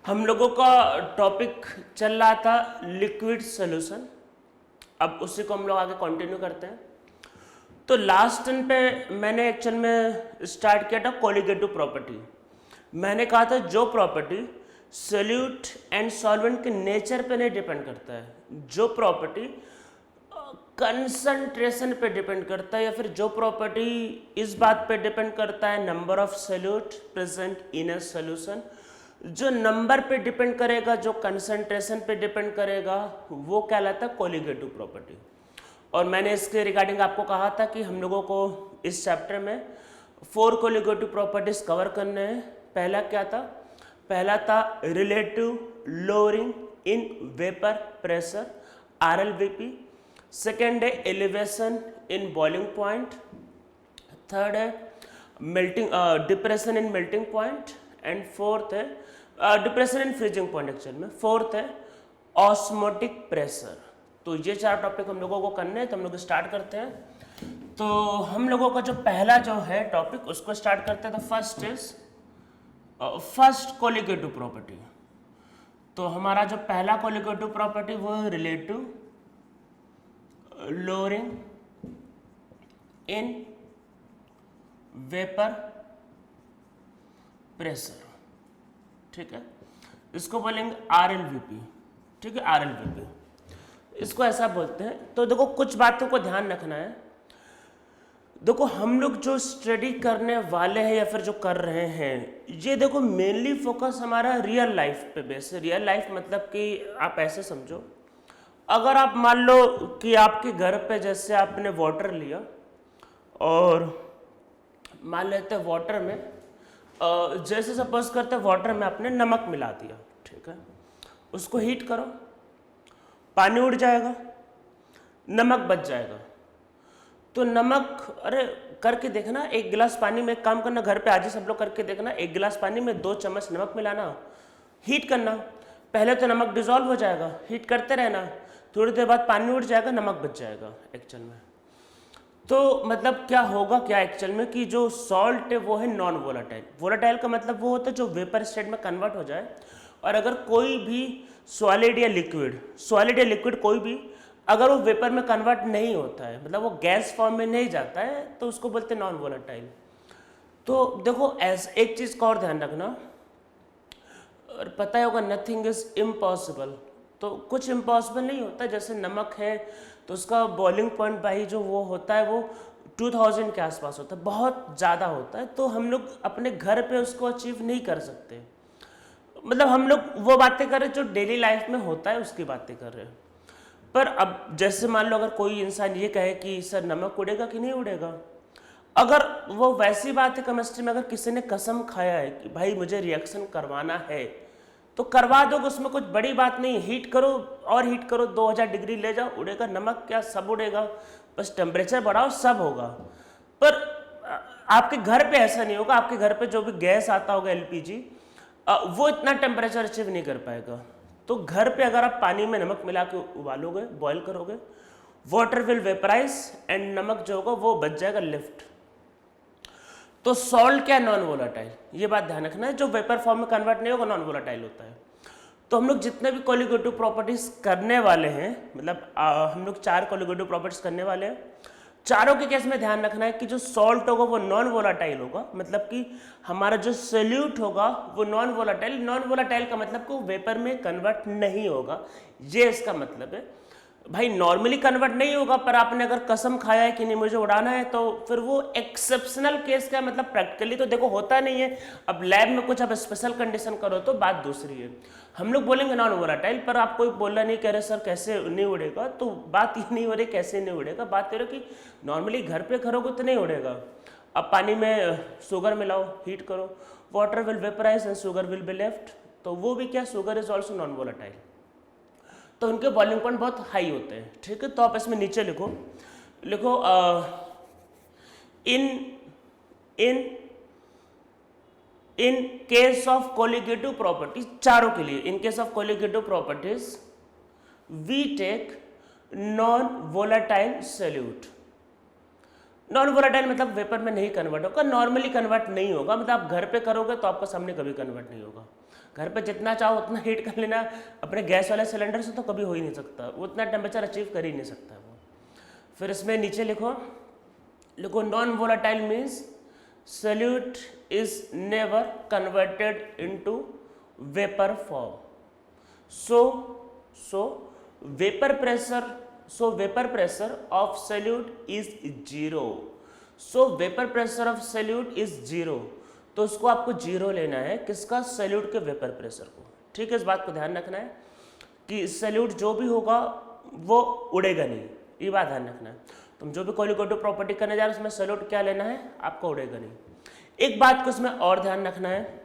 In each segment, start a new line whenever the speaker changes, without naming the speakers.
हम लोगों का टॉपिक चल रहा था लिक्विड सोल्यूशन। अब उसी को हम लोग आगे कंटिन्यू करते हैं। तो लास्ट टर्न पे मैंने एक्चुअल में स्टार्ट किया था कोलिगेटिव प्रॉपर्टी। मैंने कहा था जो प्रॉपर्टी सोल्यूट एंड सॉल्वेंट के नेचर पे नहीं डिपेंड करता है, जो प्रॉपर्टी कंसंट्रेशन पे डिपेंड करता है, या फिर जो प्रॉपर्टी इस बात पे डिपेंड करता है number of solute present in a solution, जो नंबर पे डिपेंड करेगा, जो कंसंट्रेशन पे डिपेंड करेगा, वो कहलाता है कोलिगेटिव प्रॉपर्टी। और मैंने इसके रिगार्डिंग आपको कहा था कि हम लोगों को इस चैप्टर में 4 कोलिगेटिव प्रॉपर्टीज कवर करने हैं। पहला क्या था? पहला था relative lowering in vapour pressure RLVP। Second है elevation in boiling point. Third है melting depression in melting point. And fourth है depression in freezing point actual में। फोर्थ है ऑस्मोटिक प्रेशर। तो ये 4 टॉपिक हम लोगों को करने हैं, तो हम लोग स्टार्ट करते हैं। तो हम लोगों का जो पहला जो है टॉपिक उसको स्टार्ट करते हैं। तो first is first colligative property. तो हमारा जो पहला कोलिगेटिव प्रॉपर्टी वो है relative lowering in vapour pressure. ठीक है, इसको बोलेंगे RLVP। ठीक है, RLVP इसको ऐसा बोलते हैं। तो देखो कुछ बातों को ध्यान रखना है। देखो हम लोग जो स्टडी करने वाले हैं या फिर जो कर रहे हैं, ये देखो मेनली फोकस हमारा रियल लाइफ पे बेस है। रियल लाइफ मतलब कि आप ऐसे समझो, अगर आप मान लो कि आपके घर पे जैसे आपने वाटर लिया और मान लेते हैं वाटर में जैसे सपोज करते हैं वाटर में आपने नमक मिला दिया। ठीक है, उसको हीट करो, पानी उड़ जाएगा, नमक बच जाएगा। तो नमक, अरे करके देखना, एक गिलास पानी में, एक काम करना, घर पे आज ही सब लोग करके देखना, एक गिलास पानी में 2 चम्मच नमक मिलाना, हीट करना। पहले तो नमक डिजॉल्व हो जाएगा, हीट करते रहना, थोड़ी देर बाद पानी उड़ जाएगा, नमक बच जाएगा एक्चुअल में। तो मतलब क्या होगा क्या एक्चुअल में कि जो सॉल्ट है वो है नॉन वोलाटाइल। वोलाटाइल का मतलब वो होता है जो वेपर स्टेट में कन्वर्ट हो जाए। और अगर कोई भी सॉलिड या लिक्विड कोई भी अगर वो वेपर में कन्वर्ट नहीं होता है, मतलब वो गैस फॉर्म में नहीं जाता है, तो उसको बोलते हैं नॉन वोलाटाइल। तो देखो ऐसा एक चीज़ का और ध्यान रखना, और पता ही होगा नथिंग इज इम्पॉसिबल। तो कुछ इम्पॉसिबल नहीं होता। जैसे नमक है तो उसका बॉइलिंग पॉइंट भाई जो वो होता है वो 2000 के आसपास होता है, बहुत ज़्यादा होता है। तो हम लोग अपने घर पे उसको अचीव नहीं कर सकते। मतलब हम लोग वो बातें कर रहे हैं जो डेली लाइफ में होता है, उसकी बातें कर रहे हैं। पर अब जैसे मान लो अगर कोई इंसान ये कहे कि सर नमक उड़ेगा कि नहीं उड़ेगा, अगर वो वैसी बात है केमिस्ट्री में, अगर किसी ने कसम खाया है कि भाई मुझे रिएक्शन करवाना है तो करवा दो, उसमें कुछ बड़ी बात नहीं। हीट करो और हीट करो, 2000 डिग्री ले जाओ, उड़ेगा नमक क्या, सब उड़ेगा। बस टेम्परेचर बढ़ाओ, सब होगा। पर आपके घर पे ऐसा नहीं होगा। आपके घर पे जो भी गैस आता होगा LPG, वो इतना टेम्परेचर अचीव नहीं कर पाएगा। तो घर पे अगर आप पानी में नमक मिला के उबालोगे, बॉयल करोगे, वाटर विल वेपराइज एंड नमक जो होगा वो बच जाएगा लिफ्ट। तो सॉल्ट क्या, नॉन वोलाटाइल, ये बात ध्यान रखना है। जो वेपर फॉर्म में कन्वर्ट नहीं होगा नॉन वोलाटाइल होता है। तो हम लोग जितने भी कोलिगेटिव प्रॉपर्टीज करने वाले हैं, मतलब हम लोग 4 कोलिगेटिव प्रॉपर्टीज करने वाले हैं, चारों के केस में ध्यान रखना है कि जो सॉल्ट होगा वो नॉन वोलाटाइल होगा। मतलब कि हमारा जो सोल्यूट होगा वो नॉन वोलाटाइल का मतलब कि वो वेपर में कन्वर्ट नहीं होगा, ये इसका मतलब है। भाई नॉर्मली कन्वर्ट नहीं होगा, पर आपने अगर कसम खाया है कि नहीं मुझे उड़ाना है, तो फिर वो एक्सेप्शनल केस का मतलब प्रैक्टिकली तो देखो होता नहीं है। अब लैब में कुछ अब स्पेशल कंडीशन करो तो बात दूसरी है। हम लोग बोलेंगे नॉन वोलाटाइल, पर आप कोई बोलना नहीं, कह रहे सर कैसे नहीं उड़ेगा, तो बात ये नहीं हो रही कैसे नहीं उड़ेगा, बात ये रही कि नॉर्मली घर पे करोगे तो नहीं उड़ेगा। अब पानी में शुगर मिलाओ, हीट करो, water will vaporise and sugar will be left. तो वो भी क्या, sugar is also non volatile. तो उनके बॉइलिंग पॉइंट बहुत हाई होते हैं। ठीक है, तो आप इसमें नीचे लिखो in case of colligative properties, चारों के लिए in case of colligative properties we take non volatile solute. Non volatile मतलब वेपर में नहीं कन्वर्ट होगा, नॉर्मली कन्वर्ट नहीं होगा, मतलब आप घर पे करोगे तो आपका सामने कभी कन्वर्ट नहीं होगा। घर पे जितना चाहो उतना हीट कर लेना, अपने गैस वाले सिलेंडर से तो कभी हो ही नहीं सकता, वो उतना टेम्परेचर अचीव कर ही नहीं सकता वो। फिर इसमें नीचे लिखो non volatile means solute is never converted into vapour form. So vapour pressure of solute is zero. So vapour pressure of solute is zero, तो उसको आपको जीरो लेना है, किसका? सॉल्यूट के वेपर प्रेशर को। ठीक है, इस बात को ध्यान रखना है कि सॉल्यूट जो भी होगा वो उड़ेगा नहीं, ये बात ध्यान रखना है। तुम जो भी कोलिगेटिव प्रॉपर्टी करने जा रहे हो उसमें सॉल्यूट क्या लेना है, आपको उड़ेगा नहीं। एक बात को इसमें और ध्यान रखना है,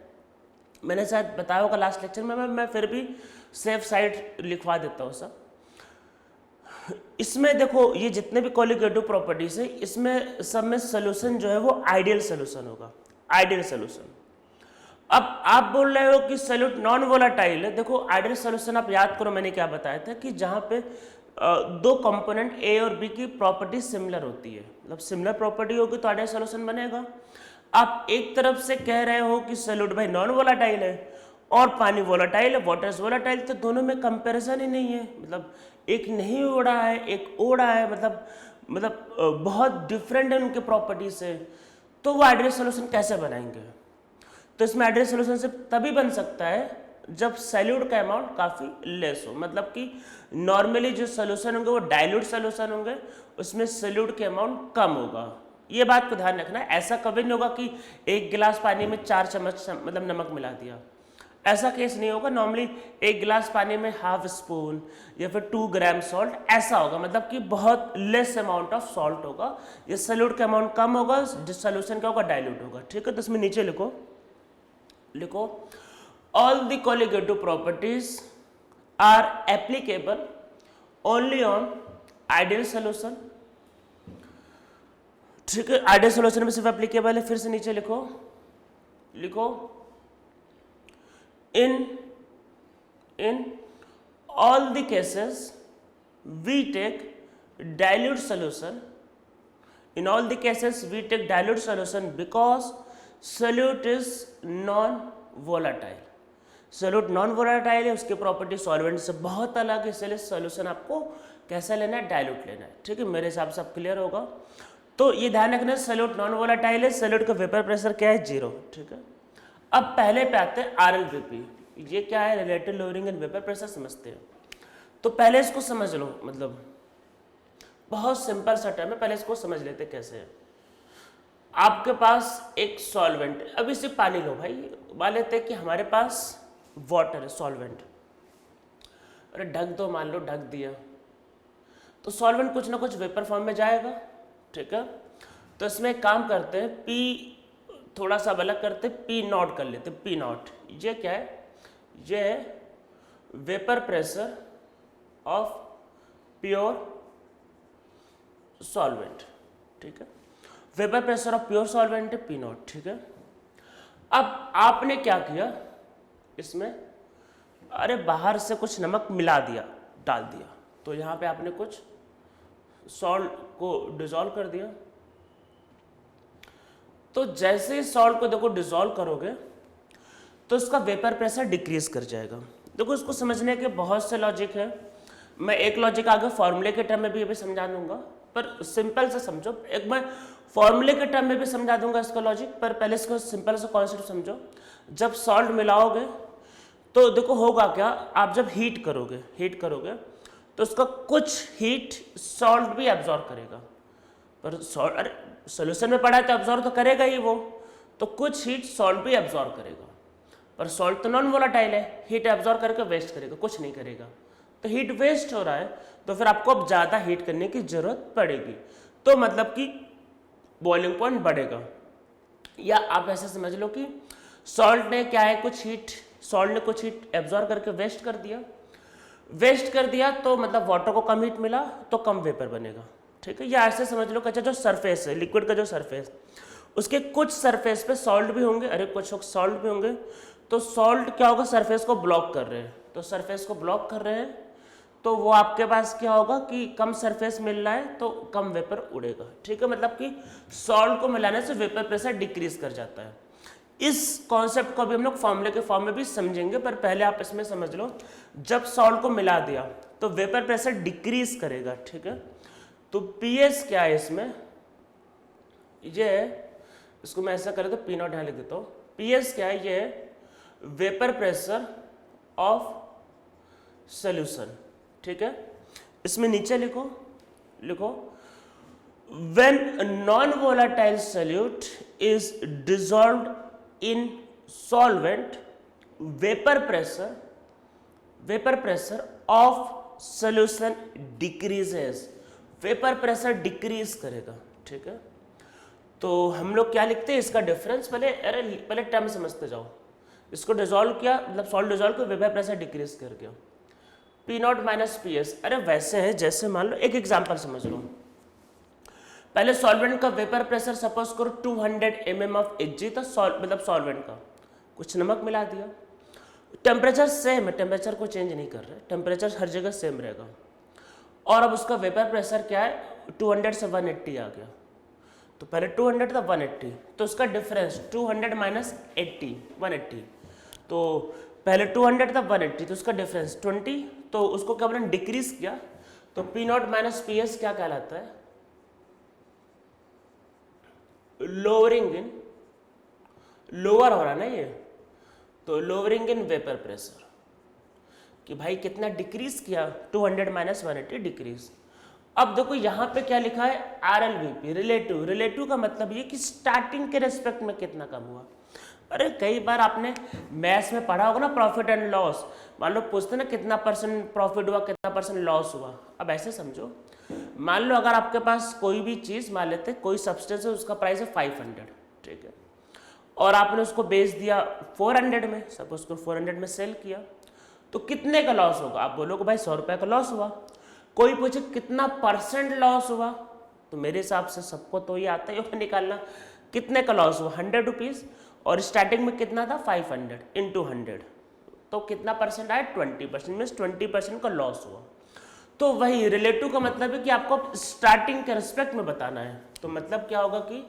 मैंने शायद बताया होगा लास्ट लेक्चर में, मैं फिर भी सेफ साइड लिखवा देता हूँ सब। इसमें देखो ये जितने भी कोलिगेटिव प्रॉपर्टीज है इसमें सब में सोल्यूशन जो है वो आइडियल सोल्यूशन होगा, आइडियल सोल्यूशन। अब आप बोल रहे हो कि सॉल्यूट नॉन वोलाटाइल है, देखो आइडियल सोल्यूशन आप याद करो मैंने क्या बताया था कि जहाँ पे दो कंपोनेंट ए और बी की प्रॉपर्टी सिमिलर होती है, मतलब सिमिलर प्रॉपर्टी होगी तो आइडियल सोल्यूशन बनेगा। आप एक तरफ से कह रहे हो कि सॉल्यूट भाई नॉन वोलाटाइल है और पानी वोलाटाइल है, वाटर इज वोलाटाइल, तो दोनों में कंपैरिजन ही नहीं है, मतलब एक नहीं उड़ा है एक उड़ा है, मतलब बहुत डिफरेंट है उनके प्रॉपर्टी से, तो वो आइडियल सोल्यूशन कैसे बनाएंगे? तो इसमें आइडियल सोल्यूशन सिर्फ तभी बन सकता है जब सॉल्यूट का अमाउंट काफ़ी लेस हो, मतलब कि नॉर्मली जो सोल्यूशन होंगे वो डाइल्यूट सोल्यूशन होंगे, उसमें सॉल्यूट के अमाउंट कम होगा। ये बात को ध्यान रखना है, ऐसा कभी नहीं होगा कि एक गिलास पानी में 4 चम्मच मतलब नमक मिला दिया, ऐसा केस नहीं होगा। नॉर्मली एक गिलास पानी में हाफ स्पून या फिर 2 ग्राम सॉल्ट ऐसा होगा, मतलब कि बहुत लेस अमाउंट ऑफ सॉल्ट होगा, ये सॉल्यूट का अमाउंट कम होगा, सोल्यूशन क्या होगा? डाइल्यूट होगा। ठीक है, तो इसमें नीचे लिखो all the colligative properties are applicable only on ideal solution. ठीक है, आइडियल सोल्यूशन में सिर्फ एप्लीकेबल है। फिर से नीचे लिखो in all the cases we take dilute solution, in all the cases we take dilute solution because solute is non volatile, solute non volatile है, उसकी प्रॉपर्टी सॉल्वेंट से बहुत अलग है, इसलिए सॉल्यूशन आपको कैसा लेना है? डाइल्यूट लेना है। ठीक है, मेरे हिसाब से अब क्लियर होगा। तो ये ध्यान रखना, सॉल्यूट नॉन वोलाटाइल है, सॉल्यूट का वेपर प्रेशर क्या है? जीरो। ठीक है, अब पहले पे आते हैं RLVP, ये क्या है? Relative lowering and vapour pressure समझते हैं। तो पहले इसको समझ लो, मतलब बहुत सिंपल सा टर्म है, पहले इसको समझ लेते कैसे है। आपके पास एक सॉल्वेंट, अभी सिर्फ पानी लो भाई, मान लेते हैं कि हमारे पास वाटर है, सॉल्वेंट, अरे ढक दो, मान लो ढक दिया, तो सॉल्वेंट कुछ ना कुछ वेपर फॉर्म में जाएगा। ठीक है, तो इसमें एक काम करते हैं, पी थोड़ा सा अलग करते, P0 कर लेते, P0। ये क्या है? ये है vapour pressure of pure solvent. ठीक है, vapour pressure of pure solvent है P0। ठीक है, अब आपने क्या किया इसमें, अरे बाहर से कुछ नमक मिला दिया, डाल दिया, तो यहाँ पे आपने कुछ सॉल्ट को डिसॉल्व कर दिया। तो जैसे ही सॉल्ट को देखो डिसॉल्व करोगे तो इसका वेपर प्रेशर डिक्रीज कर जाएगा। देखो इसको समझने के बहुत से लॉजिक है, मैं एक लॉजिक आगे फॉर्मूले के टर्म में भी समझा दूंगा, पर सिंपल से समझो। एक मैं फॉर्मूले के टर्म में भी समझा दूंगा इसका लॉजिक, पर पहले इसको सिंपल सा कॉन्सेप्ट समझो। जब सॉल्ट मिलाओगे तो देखो होगा क्या, आप जब हीट करोगे तो उसका कुछ हीट सॉल्ट भी एब्जॉर्ब करेगा, पर सॉल्ट अरे सोल्यूशन में पड़ा है तो एब्जॉर्ब तो करेगा ही वो, तो कुछ हीट सॉल्ट भी एब्जॉर्ब करेगा, पर सॉल्ट तो नॉन वोलाटाइल है, हीट एब्जॉर्ब करके वेस्ट करेगा, कुछ नहीं करेगा, तो हीट वेस्ट हो रहा है, तो फिर आपको अब ज़्यादा हीट करने की जरूरत पड़ेगी, तो मतलब कि बॉइलिंग पॉइंट बढ़ेगा। या आप ऐसे समझ लो कि सॉल्ट ने क्या है, सॉल्ट ने कुछ हीट एब्जॉर्ब करके वेस्ट कर दिया, तो मतलब वाटर को कम हीट मिला तो कम वेपर बनेगा। ठीक है, या ऐसे समझ लो कि जो सरफेस है लिक्विड का, जो सरफेस उसके कुछ सरफेस पे सॉल्ट भी होंगे, अरे कुछ सॉल्ट भी होंगे, तो सॉल्ट क्या होगा, सरफेस को ब्लॉक कर रहे हैं, तो सरफेस को ब्लॉक कर रहे हैं तो वो आपके पास क्या होगा कि कम सरफेस मिल रहा है तो कम वेपर उड़ेगा। ठीक है, मतलब कि सॉल्ट को मिलाने से वेपर प्रेशर डिक्रीज कर जाता है। इस कॉन्सेप्ट को भी हम लोग फॉर्मूले के फॉर्म में भी समझेंगे, पर पहले आप इसमें समझ लो, जब सॉल्ट को मिला दिया तो वेपर प्रेशर डिक्रीज करेगा, ठीक है। तो पीएस क्या है इसमें, ये इसको मैं ऐसा करें तो पी नॉट यहाँ लिख देता हूँ। पीएस क्या है, ये वेपर प्रेशर ऑफ सॉल्यूशन, ठीक है। इसमें नीचे लिखो when a non-volatile solute is dissolved in solvent, vapor pressure of solution decreases, vapour pressure decrease करेगा, ठीक है। तो हम लोग क्या लिखते हैं इसका डिफरेंस, पहले टर्म समझते जाओ। इसको डिजोल्व किया, मतलब सॉल्ट डिजोल्व किया, वेपर प्रेशर डिक्रीज कर गया, P not minus P S. अरे वैसे है जैसे मान लो एक एग्जांपल समझ लो, पहले सॉल्वेंट का वेपर प्रेशर सपोज करो 200 mm ऑफ Hg, तो मतलब सॉल्वेंट का कुछ नमक मिला दिया, टेम्परेचर सेम है, टेम्परेचर को चेंज नहीं कर रहे, टेम्परेचर हर जगह सेम रहेगा। और अब उसका वेपर प्रेशर क्या है, 200 से 180 आ गया। तो पहले 200 था 180, तो उसका डिफरेंस 200 माइनस 80 180, तो पहले 200 था 180, तो उसका डिफरेंस 20, तो उसको क्या बोले डिक्रीज किया, तो P not minus P S क्या कहलाता है, लोअरिंग इन, लोअर हो रहा ना ये, तो लोअरिंग इन वेपर प्रेशर, कि भाई कितना डिक्रीज किया, 200 माइनस 180 डिक्रीज। अब देखो यहाँ पे क्या लिखा है, RLVP, रिलेटिव का मतलब ये कि स्टार्टिंग के रेस्पेक्ट में कितना कम हुआ। अरे कई बार आपने मैथ्स में पढ़ा होगा ना, प्रॉफिट एंड लॉस, मान लो पूछते ना कितना परसेंट प्रॉफिट हुआ, कितना परसेंट लॉस हुआ। अब ऐसे समझो, मान लो अगर आपके पास कोई भी चीज़, मान लेते कोई सब्सटेंस है, उसका प्राइस है 500, ठीक है, और आपने उसको बेच दिया 400 में, सपोज को 400 में सेल किया, तो कितने का लॉस होगा। आप बोलोगे भाई 100 रुपये का लॉस हुआ। कोई पूछे कितना परसेंट लॉस हुआ, तो मेरे हिसाब से सबको तो ये आता ही होगा निकालना, कितने का लॉस हुआ, 100 रुपीज़, और स्टार्टिंग में कितना था 500 इंटू 100, तो कितना परसेंट आया 20%, मीन्स 20% का लॉस हुआ। तो वही रिलेटिव का मतलब है कि आपको स्टार्टिंग के रिस्पेक्ट में बताना है। तो मतलब क्या होगा कि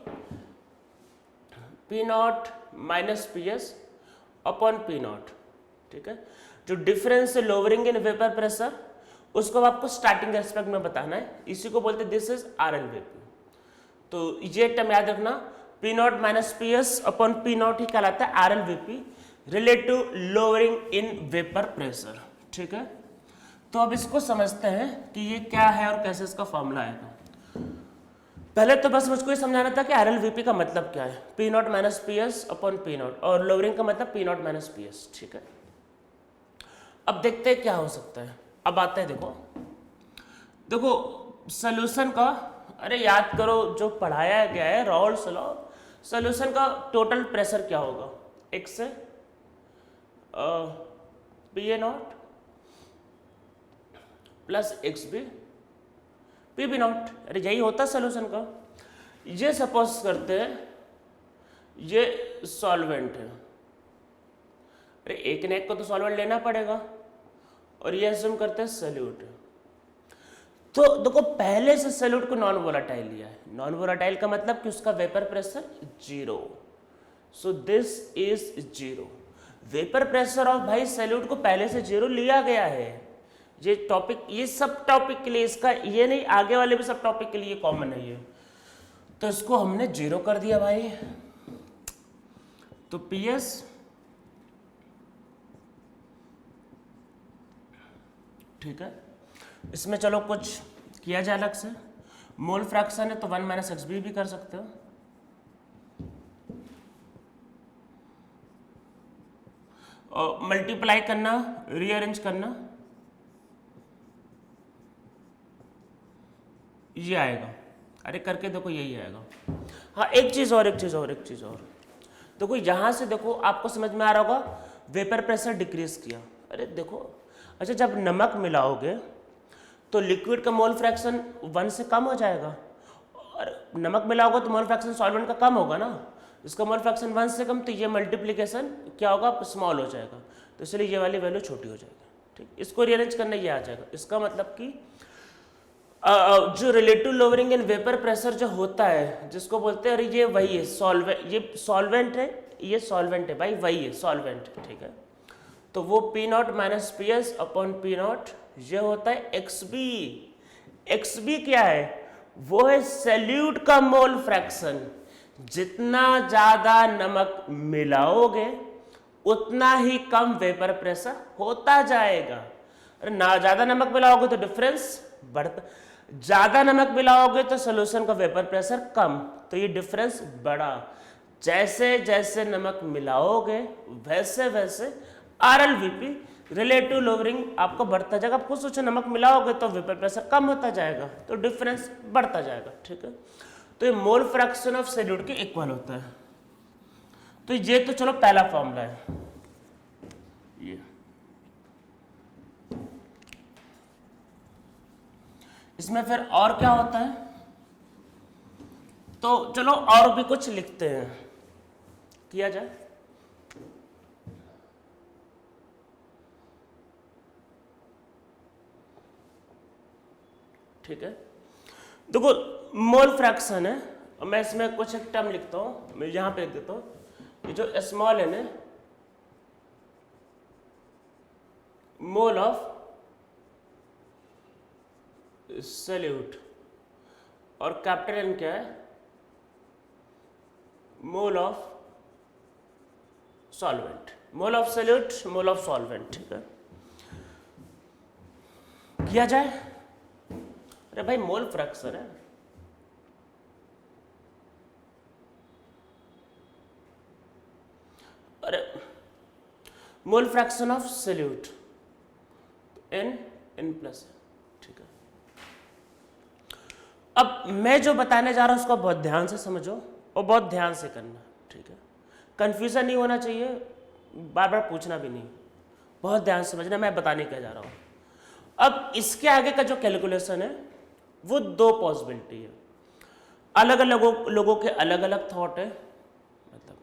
P not minus P S upon P not, ठीक है। जो डिफरेंस है लोअरिंग इन वेपर प्रेशर, उसको आपको स्टार्टिंग रेस्पेक्ट में बताना है, इसी को बोलते हैं दिस इज RLVP। तो ये टर्म याद रखना, P not minus P S upon P not ही कहलाता है RLVP, relative lowering in vapour pressure, ठीक है। तो अब इसको समझते हैं कि ये क्या है और कैसे इसका फॉर्मूला आएगा। पहले तो बस मुझको ये समझाना था कि RLVP का मतलब क्या है, P not minus P S upon P not, और लोअरिंग का मतलब P not minus P S, ठीक है। अब देखते हैं क्या हो सकता है। अब आता है देखो सोल्यूशन का, अरे याद करो जो पढ़ाया गया है रॉल्स लॉ, सोल्यूशन का टोटल प्रेशर क्या होगा, x से P A not plus X B P B not, अरे यही होता है सोल्यूशन का। ये सपोज करते हैं ये सॉल्वेंट है, अरे एक न एक को तो सॉल्वेंट लेना पड़ेगा, और ये अज्यूम करते हैं सॉल्यूट। तो देखो पहले से सॉल्यूट को नॉन वोलाटाइल लिया है, नॉन वोलाटाइल का मतलब कि उसका vapour pressure 0, so this is 0। Vapour pressure of भाई सॉल्यूट को पहले से 0 लिया गया है। ये टॉपिक, ये सब टॉपिक के लिए, इसका ये नहीं आगे वाले भी सब टॉपिक के लिए कॉमन है ये, तो इसको हमने 0 कर दिया भाई। तो पीएस ठीक है, इसमें चलो कुछ किया जाए अलग से, मोल फ्रैक्शन है तो 1 माइनस एक्स बी भी कर सकते हो, और मल्टीप्लाई करना, रीअरेंज करना, ये आएगा। अरे करके देखो यही आएगा। हाँ एक चीज़ और देखो यहाँ से देखो आपको समझ में आ रहा होगा, वेपर प्रेशर डिक्रीज किया। अरे देखो, अच्छा जब नमक मिलाओगे तो लिक्विड का मोल फ्रैक्शन 1 से कम हो जाएगा, और नमक मिलाओगे तो मोल फ्रैक्शन सॉल्वेंट का कम होगा ना, इसका मोल फ्रैक्शन 1 से कम, तो ये मल्टीप्लिकेशन क्या होगा, स्मॉल हो जाएगा, तो इसलिए ये वाली वैल्यू छोटी हो जाएगी। ठीक, इसको रीअरेंज करना ये आ जाएगा। इसका मतलब कि जो relative lowering in vapour pressure जो होता है, जिसको बोलते हैं, अरे ये वही है सॉल्वेंट, ये सॉल्वेंट है, ये सॉल्वेंट है भाई, वही है सॉल्वेंट, ठीक है। तो वो P not minus P S upon P not ये होता है एक्स बी। एक्स बी क्या है? वो है सैल्यूट का मोल फ्रैक्शन। जितना ज्यादा नमक मिलाओगे उतना ही कम वेपर प्रेशर होता जाएगा। अरे ना ज्यादा नमक मिलाओगे तो डिफरेंस बढ़ता, ज्यादा नमक मिलाओगे तो सोल्यूशन का वेपर प्रेशर कम, तो ये डिफरेंस बढ़ा। जैसे जैसे नमक मिलाओगे वैसे वैसे RLVP रिलेटिव लोअरिंग आपको बढ़ता जाएगा। आप खुद सोचो, नमक मिलाओगे तो वेपर प्रेशर कम होता जाएगा तो डिफरेंस बढ़ता जाएगा, ठीक है। तो ये मोल फ्रैक्शन ऑफ सॉल्यूट के इक्वल होता है। तो ये तो चलो पहला फॉर्मूला है ये। इसमें फिर और क्या होता है, तो चलो और भी कुछ लिखते हैं, किया जाए। ठीक है, देखो मोल फ्रैक्शन है और मैं इसमें कुछ एक टर्म लिखता हूं, मैं यहां पे लिख देता हूं, ये जो स्मॉल एन है मोल ऑफ सॉल्यूट और कैपिटल एन क्या है? Mole of solvent. Mole of solute, mole of solvent, ठीक है। किया जाए। अरे भाई मोल फ्रैक्शन है, अरे mole fraction of solute n plus, ठीक है। अब मैं जो बताने जा रहा हूं उसको बहुत ध्यान से समझो और बहुत ध्यान से करना, ठीक है। कंफ्यूजन नहीं होना चाहिए, बार बार पूछना भी नहीं, बहुत ध्यान से समझना मैं बताने क्या जा रहा हूं। अब इसके आगे का जो कैलकुलेशन है वो दो पॉसिबिलिटी है, अलग अलग लोगों के अलग अलग थॉट है। मतलब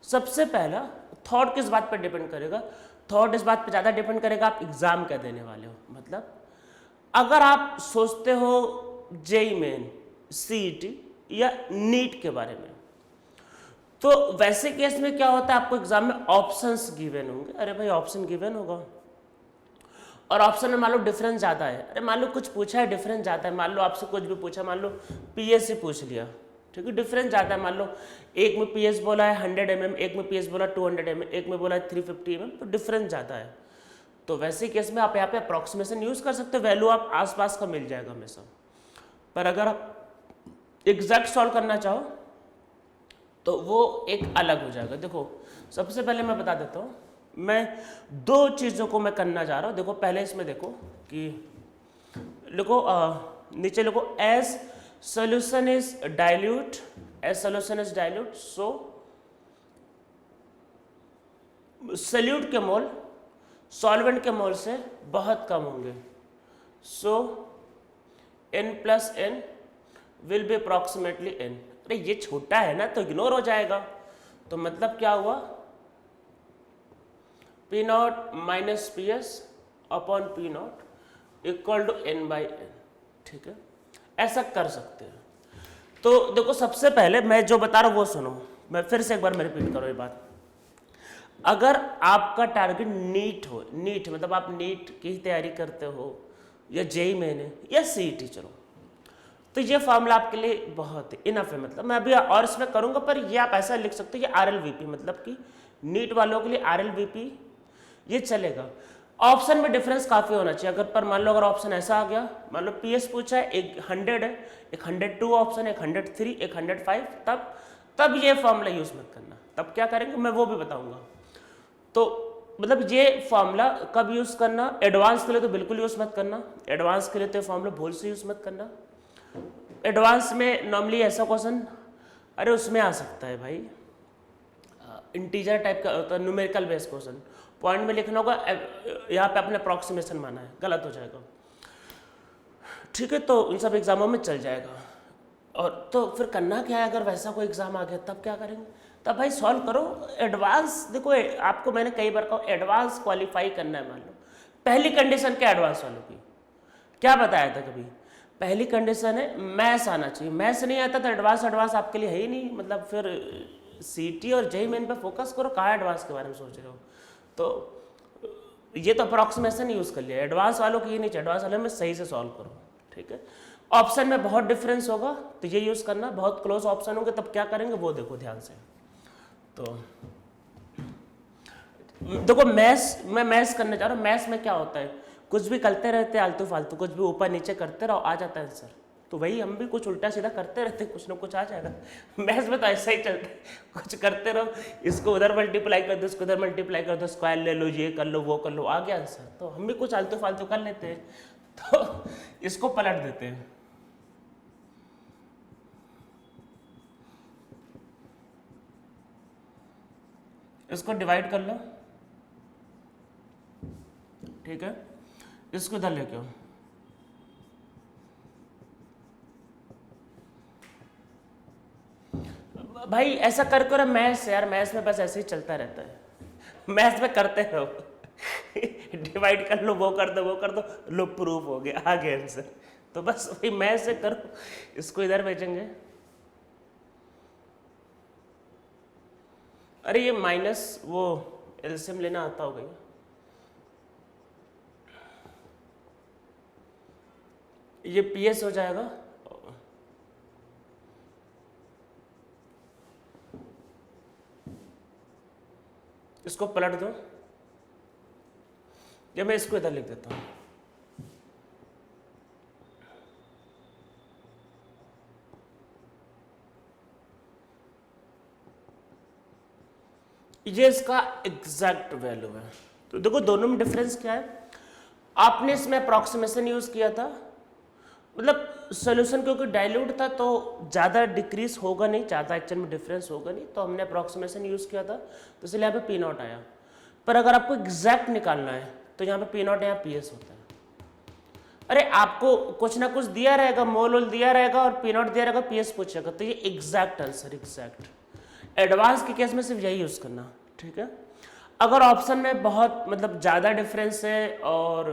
सबसे पहला थॉट किस बात पर डिपेंड करेगा? थॉट इस बात पर ज़्यादा डिपेंड करेगा आप एग्जाम क्या देने वाले हो। मतलब अगर आप सोचते हो जेई मेन, CET या नीट के बारे में, तो वैसे केस में क्या होता है, आपको एग्जाम में ऑप्शंस गिवन होंगे। अरे भाई ऑप्शन गिवन होगा और ऑप्शन में मान लो डिफरेंस ज़्यादा है, अरे मान लो कुछ पूछा है डिफरेंस ज़्यादा है, मान लो आपसे कुछ भी पूछा, मान लो PS से पूछ लिया, ठीक है, डिफरेंस ज़्यादा है, मान लो एक में PS बोला है 100 mm, एक में PS बोला 200 mm, एक में बोला है 350 mm, तो डिफरेंस ज़्यादा है। तो वैसे केस में आप यहाँ पे अप्रॉक्सीमेशन यूज़ कर सकते हो, वैल्यू आप आसपास का मिल जाएगा हमेशा। पर अगर आप एग्जैक्ट सॉल्व करना चाहो तो वो एक अलग हो जाएगा। देखो सबसे पहले मैं बता देता हूँ, मैं दो चीज़ों को मैं करना जा रहा हूँ। देखो पहले इसमें देखो कि लिखो नीचे लिखो as solution is dilute, as solution is dilute so solute के मोल सॉल्वेंट के मोल से बहुत कम होंगे, so n plus N will be approximately n। अरे ये छोटा है ना तो इग्नोर हो जाएगा, तो मतलब क्या हुआ, P not minus P S upon P not equal to n by n, ठीक है, ऐसा कर सकते हैं। तो देखो सबसे पहले मैं जो बता रहा हूँ वो सुनो, मैं फिर से एक बार मैं रिपीट करो ये बात। अगर आपका टारगेट नीट हो, नीट मतलब आप नीट की तैयारी करते हो या जेई मेन है या CET, चलो तो ये फॉर्मूला आपके लिए बहुत इनफ है। मतलब मैं अभी और इसमें करूंगा, पर ये आप ऐसा लिख सकते हो ये RLVP, मतलब कि नीट वालों के लिए RLVP ये चलेगा। ऑप्शन में डिफरेंस काफ़ी होना चाहिए। अगर पर मान लो अगर ऑप्शन ऐसा आ गया, मान लो PS पूछा है, एक 100 है, एक 102 ऑप्शन है, एक 103, एक 105, तब ये फॉर्मूला यूज़ मत करना। तब क्या करेंगे मैं वो भी बताऊंगा। तो मतलब ये फॉर्मूला कब यूज़ करना, एडवांस के लिए तो बिल्कुल यूज़ मत करना, एडवांस के लिए तो फॉर्मूला भूल से यूज़ मत करना। एडवांस में नॉर्मली ऐसा क्वेश्चन अरे उसमें आ सकता है भाई, इंटीजर टाइप का होता है, न्यूमेरिकल बेस्ड क्वेश्चन, पॉइंट में लिखना होगा, यहाँ पे अपने अप्रॉक्सीमेशन माना है, गलत हो जाएगा, ठीक है। तो उन सब एग्जामों में चल जाएगा। और तो फिर करना क्या है, अगर वैसा कोई एग्जाम आ गया तब क्या करेंगे, तब भाई सॉल्व करो एडवांस। देखो आपको मैंने कई बार कहा एडवांस क्वालिफाई करना है। मान लो पहली कंडीशन क्या एडवांस वालों की, क्या बताया था कभी, पहली कंडीशन है मैथ्स आना चाहिए। मैथ्स नहीं आता तो एडवांस आपके लिए है ही नहीं, मतलब फिर सीटी और जेई मेन पे फोकस करो, कहाँ एडवांस के बारे में सोच रहे हो। तो ये तो अप्रॉक्सीमेशन यूज़ कर लिया, एडवांस वालों की ये नहीं चाहिए, एडवांस वालों में सही से सॉल्व करो, ठीक है। ऑप्शन में बहुत डिफरेंस होगा तो ये यूज़ करना, बहुत क्लोज ऑप्शन होंगे तब क्या करेंगे वो देखो ध्यान से। तो देखो मैं मैथ्स करने जा रहा हूँ, मैथ्स में क्या होता है, कुछ भी करते रहते आलतू फालतू, कुछ भी ऊपर नीचे करते रहो, आ जाता है आंसर। तो वही हम भी कुछ उल्टा सीधा करते रहते, कुछ ना कुछ आ जाएगा। मैथ्स में तो ऐसा ही चलता है, कुछ करते रहो, इसको उधर मल्टीप्लाई कर दो, इसको उधर मल्टीप्लाई कर दो, स्क्वायर ले लो, ये कर लो, वो कर लो, आ गया आंसर। तो हम भी कुछ आलतू फालतू कर लेते हैं, तो इसको पलट देते हैं। इसको डिवाइड कर लो, ठीक है, इसको इधर लेके आओ। भाई ऐसा कर कर मैथ्स, यार मैथ्स में बस ऐसे ही चलता रहता है, मैथ्स में करते रहो। डिवाइड कर लो, वो कर दो, वो कर दो, लो प्रूफ हो गया, आ गया आंसर। तो बस वही मैथ्स से करो, इसको इधर भेजेंगे। अरे ये माइनस वो एलसीएम लेना आता होगा, ये पीएस हो जाएगा। इसको पलट दो, या मैं इसको इधर लिख देता हूं। ये इसका एग्जैक्ट वैल्यू है। तो देखो दोनों में डिफरेंस क्या है, आपने इसमें अप्रॉक्सीमेशन यूज किया था, मतलब सोल्यूशन क्योंकि डाइल्यूट था तो ज़्यादा डिक्रीज होगा नहीं, ज़्यादा एक्चुअल में डिफरेंस होगा नहीं, तो हमने अप्रॉक्सीमेशन यूज़ किया था, तो इसलिए यहाँ पे पी नॉट आया। पर अगर आपको एग्जैक्ट निकालना है तो यहाँ पे पी नॉट यहाँ पी एस होता है। अरे आपको कुछ ना कुछ दिया रहेगा, मोल वोल दिया रहेगा और पी नॉट दिया रहेगा, पी एस पूछेगा, तो ये एग्जैक्ट आंसर, एग्जैक्ट। एडवांस के केस में सिर्फ यही यूज़ करना, ठीक है। अगर ऑप्शन में बहुत मतलब ज़्यादा डिफरेंस है और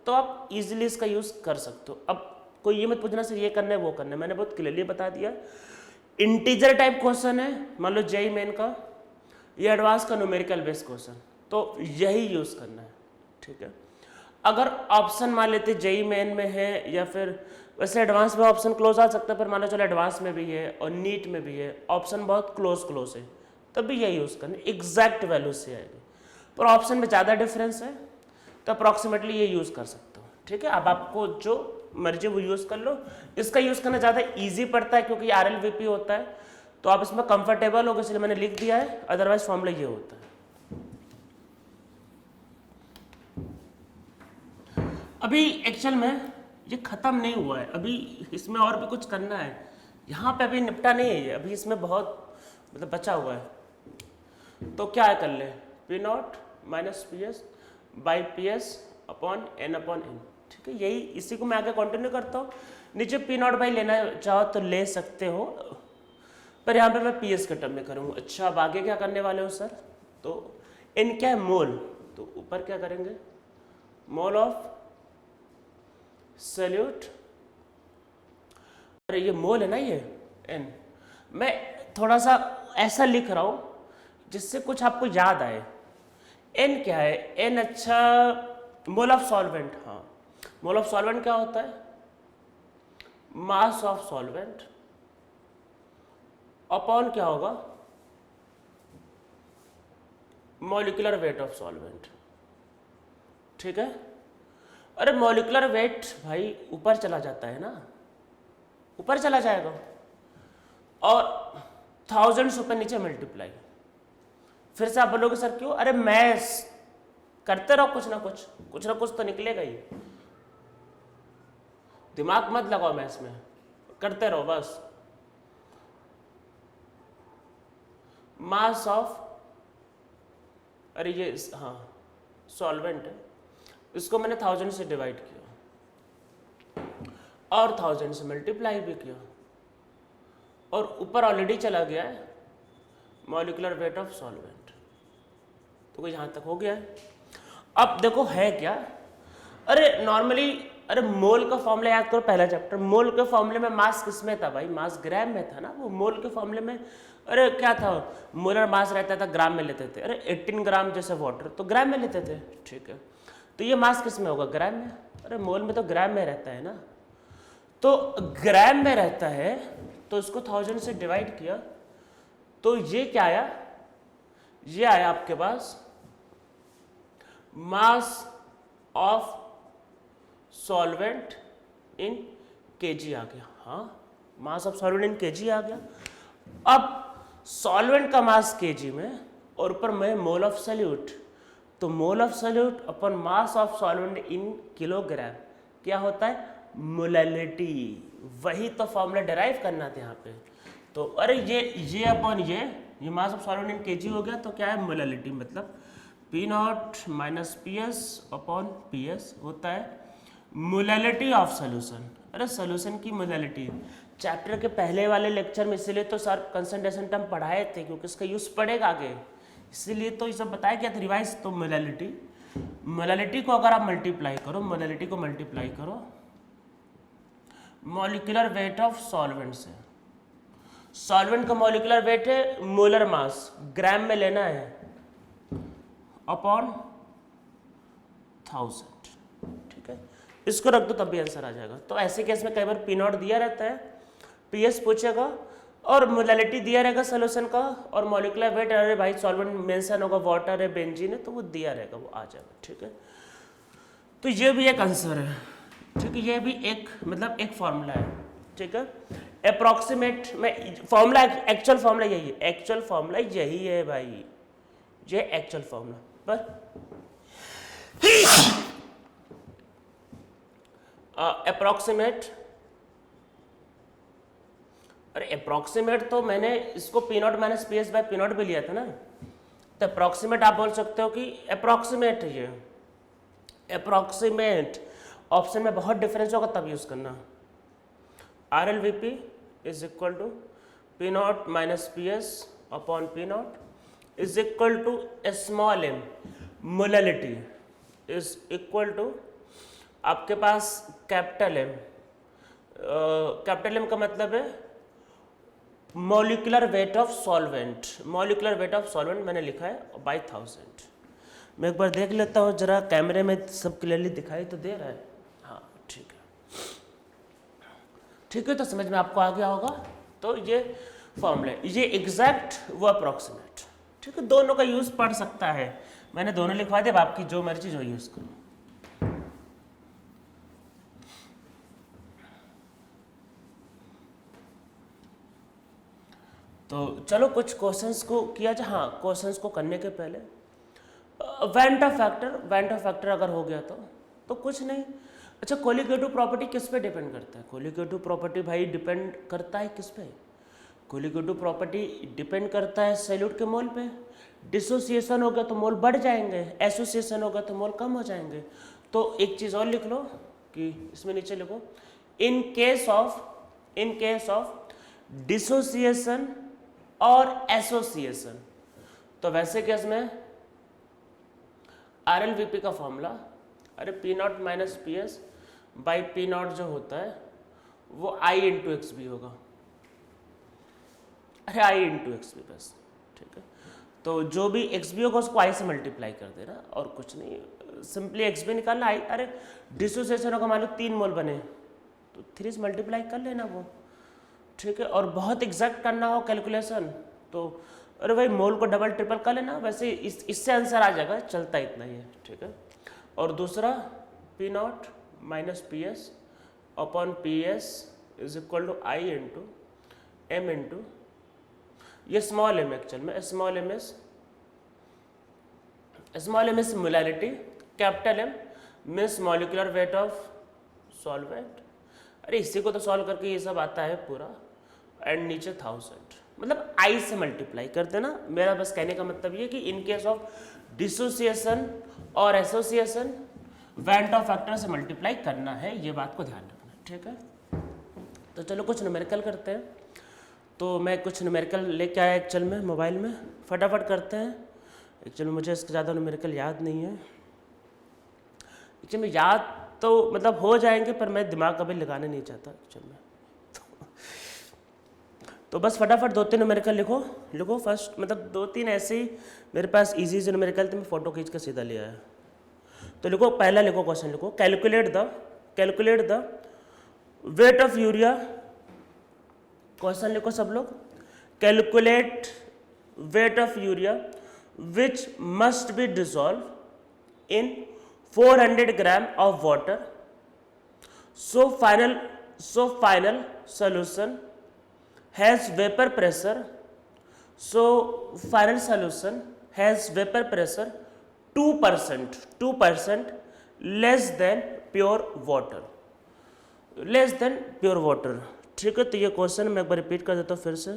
तो आप इजीली इसका यूज़ कर सकते हो। अब कोई ये मत पूछना सिर्फ ये करना है वो करना है, मैंने बहुत क्लियरली बता दिया। इंटीजर टाइप क्वेश्चन है, मान लो जेई मेन का, ये एडवांस का न्यूमेरिकल बेस्ड क्वेश्चन, तो यही यूज़ करना है, ठीक है। अगर ऑप्शन मान लेते जेई मेन में है या फिर वैसे एडवांस में ऑप्शन क्लोज आ सकता है, पर मान लो चलो एडवांस में भी है और नीट में भी है, ऑप्शन बहुत क्लोज है, तब भी यही यूज़ करना, एग्जैक्ट वैल्यू से आएगी। पर ऑप्शन में ज़्यादा डिफरेंस है तो अप्रॉक्सीमेटली ये यूज़ कर सकते हो, ठीक है। अब आपको जो मर्जी वो यूज़ कर लो, इसका यूज़ करना ज़्यादा ईजी पड़ता है क्योंकि RLVP होता है, तो आप इसमें कंफर्टेबल हो, इसलिए मैंने लिख दिया है, अदरवाइज फॉर्मूला ये होता है। अभी एक्चुअल में ये ख़त्म नहीं हुआ है, अभी इसमें और भी कुछ करना है, यहाँ पे अभी निपटा नहीं है ये, अभी इसमें बहुत मतलब बचा हुआ है। तो क्या कर ले, P not minus P S by P S upon N, ठीक है। यही इसी को मैं आगे कंटिन्यू करता हूँ। नीचे पी नॉट बाई लेना चाहो तो ले सकते हो, पर यहाँ पे मैं पी एस के टर्म में करूँगा। अच्छा अब आगे क्या करने वाले हो सर, तो एन क्या है, मोल, तो ऊपर क्या करेंगे, मोल ऑफ सॉल्यूट, अरे ये मोल है ना ये एन, मैं थोड़ा सा ऐसा लिख रहा हूँ जिससे कुछ आपको याद आए। एन क्या है, एन अच्छा मोल ऑफ सॉल्वेंट, हाँ मोल ऑफ सॉल्वेंट क्या होता है, मास ऑफ सॉल्वेंट अपॉन क्या होगा, मॉलिक्यूलर वेट ऑफ सॉल्वेंट, ठीक है। अरे मॉलिक्यूलर वेट भाई ऊपर चला जाता है ना, ऊपर चला जाएगा और थाउजेंड्स ऊपर नीचे मल्टीप्लाई। फिर से आप बोलोगे सर क्यों, अरे मैथ्स करते रहो, कुछ ना कुछ तो निकलेगा ही, दिमाग मत लगाओ मैथ्स में, करते रहो बस। मास ऑफ, अरे ये हाँ सॉल्वेंट है, इसको मैंने 1000 से डिवाइड किया और 1000 से मल्टीप्लाई भी किया और ऊपर ऑलरेडी चला गया है मॉलिक्यूलर वेट ऑफ सॉल्वेंट, तो यहाँ तक हो गया है। अब देखो है क्या, अरे नॉर्मली अरे मोल का फॉर्मूला याद करो, पहला चैप्टर मोल के फॉर्मूले में मास किस में था भाई, मास ग्राम में था ना, वो मोल के फॉर्मूले में अरे क्या था, मोलर मास रहता था ग्राम में लेते थे, अरे 18 ग्राम जैसे वाटर तो ग्राम में लेते थे, ठीक है। तो ये मास किस में होगा, ग्राम में, अरे मोल में तो ग्राम में रहता है ना, तो ग्राम में रहता है, तो इसको 1000 से डिवाइड किया, तो ये क्या आया, ये आया आपके पास mass of solvent in KG आ गया। हाँ, mass of solvent in KG आ गया। अब सॉल्वेंट का मास केजी में और ऊपर में मोल ऑफ सॉल्यूट, तो mole of solute upon mass of solvent in kilogram क्या होता है, मोलैलिटी। वही तो फॉर्मूला डिराइव करना था यहाँ पे। तो अरे ये अपन ये मास ऑफ सॉल्वेंट इन केजी हो गया, तो क्या है मोलैलिटी, मतलब P not minus P S upon P S होता है मोलैलिटी ऑफ सोल्यूशन। अरे सोल्यूशन की मोलैलिटी चैप्टर के पहले वाले लेक्चर में, इसीलिए तो सर कंसंट्रेशन टर्म पढ़ाए थे, क्योंकि इसका यूज पड़ेगा आगे, इसीलिए तो ये सब बताया गया था रिवाइज। तो मोलैलिटी को अगर आप मल्टीप्लाई करो, मोलैलिटी को मल्टीप्लाई करो मॉलिक्यूलर वेट ऑफ सॉल्वेंट से, सॉल्वेंट का मॉलिक्यूलर वेट है मोलर मास, ग्राम में लेना है, अपॉन 1000, ठीक है। इसको रख दो तब भी आंसर आ जाएगा। तो ऐसे केस में कई बार पी नॉट दिया रहता है, पी एस पूछेगा और मोलैलिटी दिया रहेगा सोल्यूशन का, और मॉलिक्यूलर वेट, अरे भाई सॉल्वेंट मेंशन होगा, वाटर है, बेंजीन है, तो वो दिया रहेगा, वो आ जाएगा, ठीक है। तो ये भी एक आंसर है, ठीक है, ये भी एक मतलब एक फॉर्मूला है, ठीक है। अप्रॉक्सीमेट में फॉर्मूला, एक्चुअल फॉर्मूला यही है, एक्चुअल फॉर्मूला यही है भाई, ये एक्चुअल फॉर्मूला। पर अप्रॉक्सीमेट, अरे अप्रॉक्सीमेट तो मैंने इसको P not minus P S by P not भी लिया था ना, तो अप्रॉक्सीमेट आप बोल सकते हो कि अप्रॉक्सीमेट है ये, अप्रॉक्सीमेट ऑप्शन में बहुत डिफरेंस होगा तब यूज करना। R L V P is equal to P not minus P S upon P not is equal to small M, molality is equal to आपके पास कैपिटल एम, कैपिटल एम का मतलब है molecular weight of solvent, molecular weight of solvent मैंने लिखा है by 1000। मैं एक बार देख लेता हूँ जरा, कैमरे में सब क्लियरली दिखाई तो दे रहा है, हाँ ठीक है, ठीक है। तो समझ में आपको आ गया होगा। तो ये फॉर्मूला, ये एग्जैक्ट वो अप्रॉक्सीमेट, ठीक है, दोनों का यूज पढ़ सकता है, मैंने दोनों लिखवा दिया, आपकी जो मर्जी जो यूज करो। तो चलो कुछ क्वेश्चंस को किया जाए। हाँ, क्वेश्चंस को करने के पहले वेंट ऑफ फैक्टर अगर हो गया तो कुछ नहीं। अच्छा, कोलिगेटिव प्रॉपर्टी किस पे डिपेंड करता है, कोलिगेटिव प्रॉपर्टी भाई डिपेंड करता है किस पे, कोलिगेटिव प्रॉपर्टी डिपेंड करता है सॉल्यूट के मोल पे। डिसोसिएशन हो गया तो मोल बढ़ जाएंगे, एसोसिएशन होगा तो मोल कम हो जाएंगे। तो एक चीज़ और लिख लो कि इसमें नीचे लिखो, इन केस ऑफ डिसोसिएशन और एसोसिएशन, तो वैसे केस में आर एल वी पी का फॉर्मूला, अरे P not minus P S by P not जो होता है वो आई इंटू एक्स बी होगा, अरे आई इंटू एक्स बी बस, ठीक है। तो जो भी एक्स बी होगा उसको आई से मल्टीप्लाई कर देना और कुछ नहीं, सिंपली एक्स बी निकालना। आई, अरे डिसोसिएशन होगा, मान लो 3 मोल बने तो 3 से मल्टीप्लाई कर लेना वो, ठीक है। और बहुत एग्जैक्ट करना हो कैलकुलेशन तो अरे भाई मोल को डबल ट्रिपल कर लेना, वैसे इससे आंसर आ जाएगा, चलता इतना ही है, ठीक है। और दूसरा P not minus P S upon P S is equal to I into M into, ये स्मॉल एम एक्चुअल में, small M is molality, capital M means molecular weight of solvent, अरे इसी को तो सॉल्व करके ये सब आता है पूरा, एंड नीचे 1000, मतलब आई से मल्टीप्लाई कर देना। मेरा बस कहने का मतलब ये कि इन केस ऑफ डिसोसिएशन और एसोसिएशन वेंट ऑफ फैक्टर से मल्टीप्लाई करना है, ये बात को ध्यान रखना, ठीक है। तो चलो कुछ न्यूमेरिकल करते हैं। तो मैं कुछ न्यूमेरिकल लेके आया एक्चुअल में मोबाइल में, फटाफट करते हैं। एक्चुअल में मुझे इसके ज़्यादा न्यूमेरिकल याद नहीं है, एक्चुअल में याद तो मतलब हो जाएंगे पर मैं दिमाग कभी लगाने नहीं चाहता एक्चुअल में। तो बस फटाफट 2-3 न्यूमेरिकल लिखो फर्स्ट, मतलब 2-3 ऐसे ही मेरे पास इजी से न्यूमेरिकल थे, मैं फोटो खींच के सीधा ले आया। तो लिखो, पहला लिखो क्वेश्चन लिखो, calculate the weight of urea. Question लिखो सब लोग, calculate weight of urea which must be dissolve in 400 gram of water, so final solution has vapor pressure, so final solution has vapor pressure 2% less than pure water, ठीक है। तो ये question मैं एक बार repeat कर देता हूँ फिर से,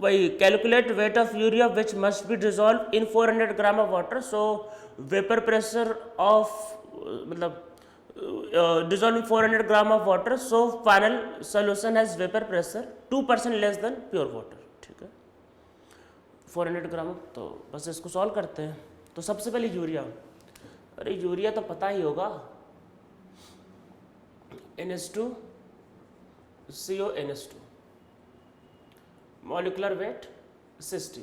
वही calculate weight of urea which must be dissolve in 400 gram of water, so vapour pressure of मतलब dissolving 400 gram of water, so final solution has vapour pressure 2% less than pure water, ठीक है। 400 ग्राम, तो बस इसको सॉल्व करते हैं। तो सबसे पहले यूरिया, अरे यूरिया तो पता ही होगा, NH2 CONH2, molecular weight 60।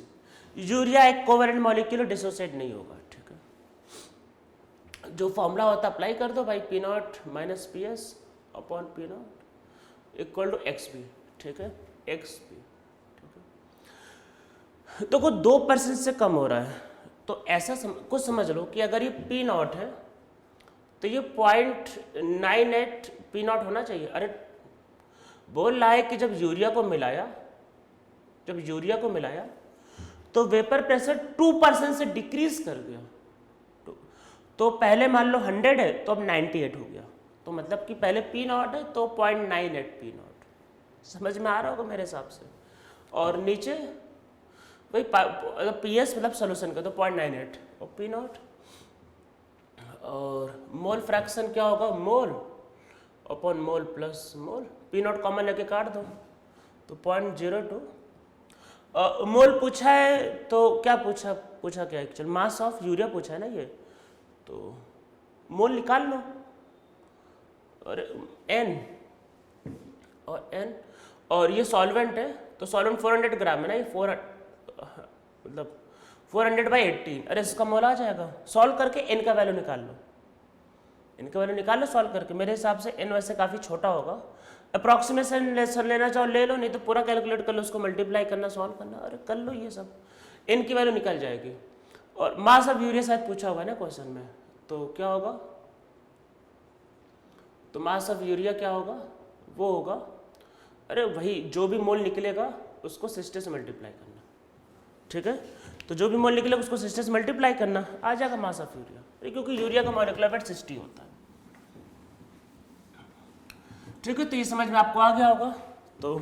Urea एक कोवेलेंट मॉलिक्यूल, डिसोसिएट नहीं होगा, ठीक है। जो फॉर्मूला होता है अप्लाई कर दो भाई, P0 minus PS upon P0 equal to XB, ठीक है, XB, ठीक है। तो को 2% से कम हो रहा है, तो ऐसा कुछ समझ लो कि अगर ये P0 है तो ये 0.98 P0 होना चाहिए। अरे बोल रहा है कि जब यूरिया को मिलाया तो वेपर प्रेशर 2% से डिक्रीज कर गया, तो पहले मान लो 100 है तो अब 98 हो गया, तो मतलब कि पहले P0 है तो 0.98 P0, समझ में आ रहा होगा मेरे हिसाब से। और नीचे वही PS मतलब सोल्यूशन का, तो 0.98 और P0, और मोल फ्रैक्शन क्या होगा, मोल अपॉन मोल प्लस मोल, P0 कॉमन लेके काट दो तो 0.02। मोल पूछा है तो क्या पूछा क्या एक्चुअल मास ऑफ यूरिया पूछा है ना ये, तो मोल निकाल लो, और N और ये सॉल्वेंट है, तो सॉल्वेंट 400 ग्राम है ना, ये 400/18, अरे इसका मोल आ जाएगा। सॉल्व करके N का वैल्यू निकाल लो, सॉल्व करके। मेरे हिसाब से N वैसे काफ़ी छोटा होगा, अप्रॉक्सीमेशन लेना चाहो ले लो, नहीं तो पूरा कैलकुलेट कर लो, उसको मल्टीप्लाई करना, सॉल्व करना, अरे कर लो ये सब, N की वैल्यू निकल जाएगी। और मास ऑफ यूरिया शायद पूछा होगा ना क्वेश्चन में, तो क्या होगा, तो मास ऑफ यूरिया क्या होगा, वो होगा, अरे वही जो भी मोल निकलेगा उसको 60 से मल्टीप्लाई करना, ठीक है। तो जो भी मोल निकलेगा उसको 60 से मल्टीप्लाई करना, आ जाएगा मास ऑफ यूरिया, क्योंकि यूरिया का मॉलिक्यूलर वेट 60 होता है, ठीक है। तो ये समझ में आपको आ गया होगा। तो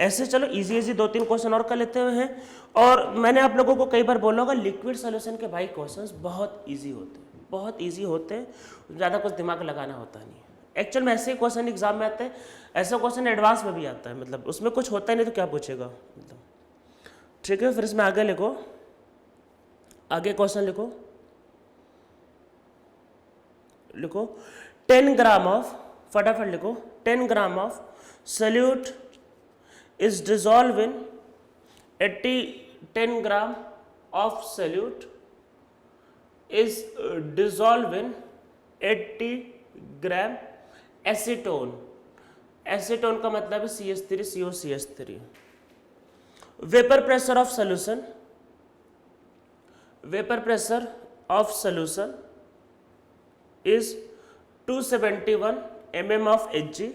ऐसे चलो इजी 2-3 क्वेश्चन और कर लेते हुए हैं। और मैंने आप लोगों को कई बार बोला होगा, लिक्विड सॉल्यूशन के भाई क्वेश्चंस बहुत इजी होते हैं, ज़्यादा कुछ दिमाग लगाना होता नहीं है। एक्चुअल में ऐसे क्वेश्चन एग्जाम में आते हैं, ऐसा क्वेश्चन एडवांस में भी आता है, मतलब उसमें कुछ होता ही नहीं तो क्या पूछेगा, मतलब ठीक है। फिर इसमें आगे क्वेश्चन लिखो 10 ग्राम ऑफ, फटाफट लिखो, 10 gram of solute is dissolved in 10 gram of solute is dissolved in 80 gram acetone. Acetone का मतलब है CH3COCH3। Vapour pressure of solution is 271 mm of Hg.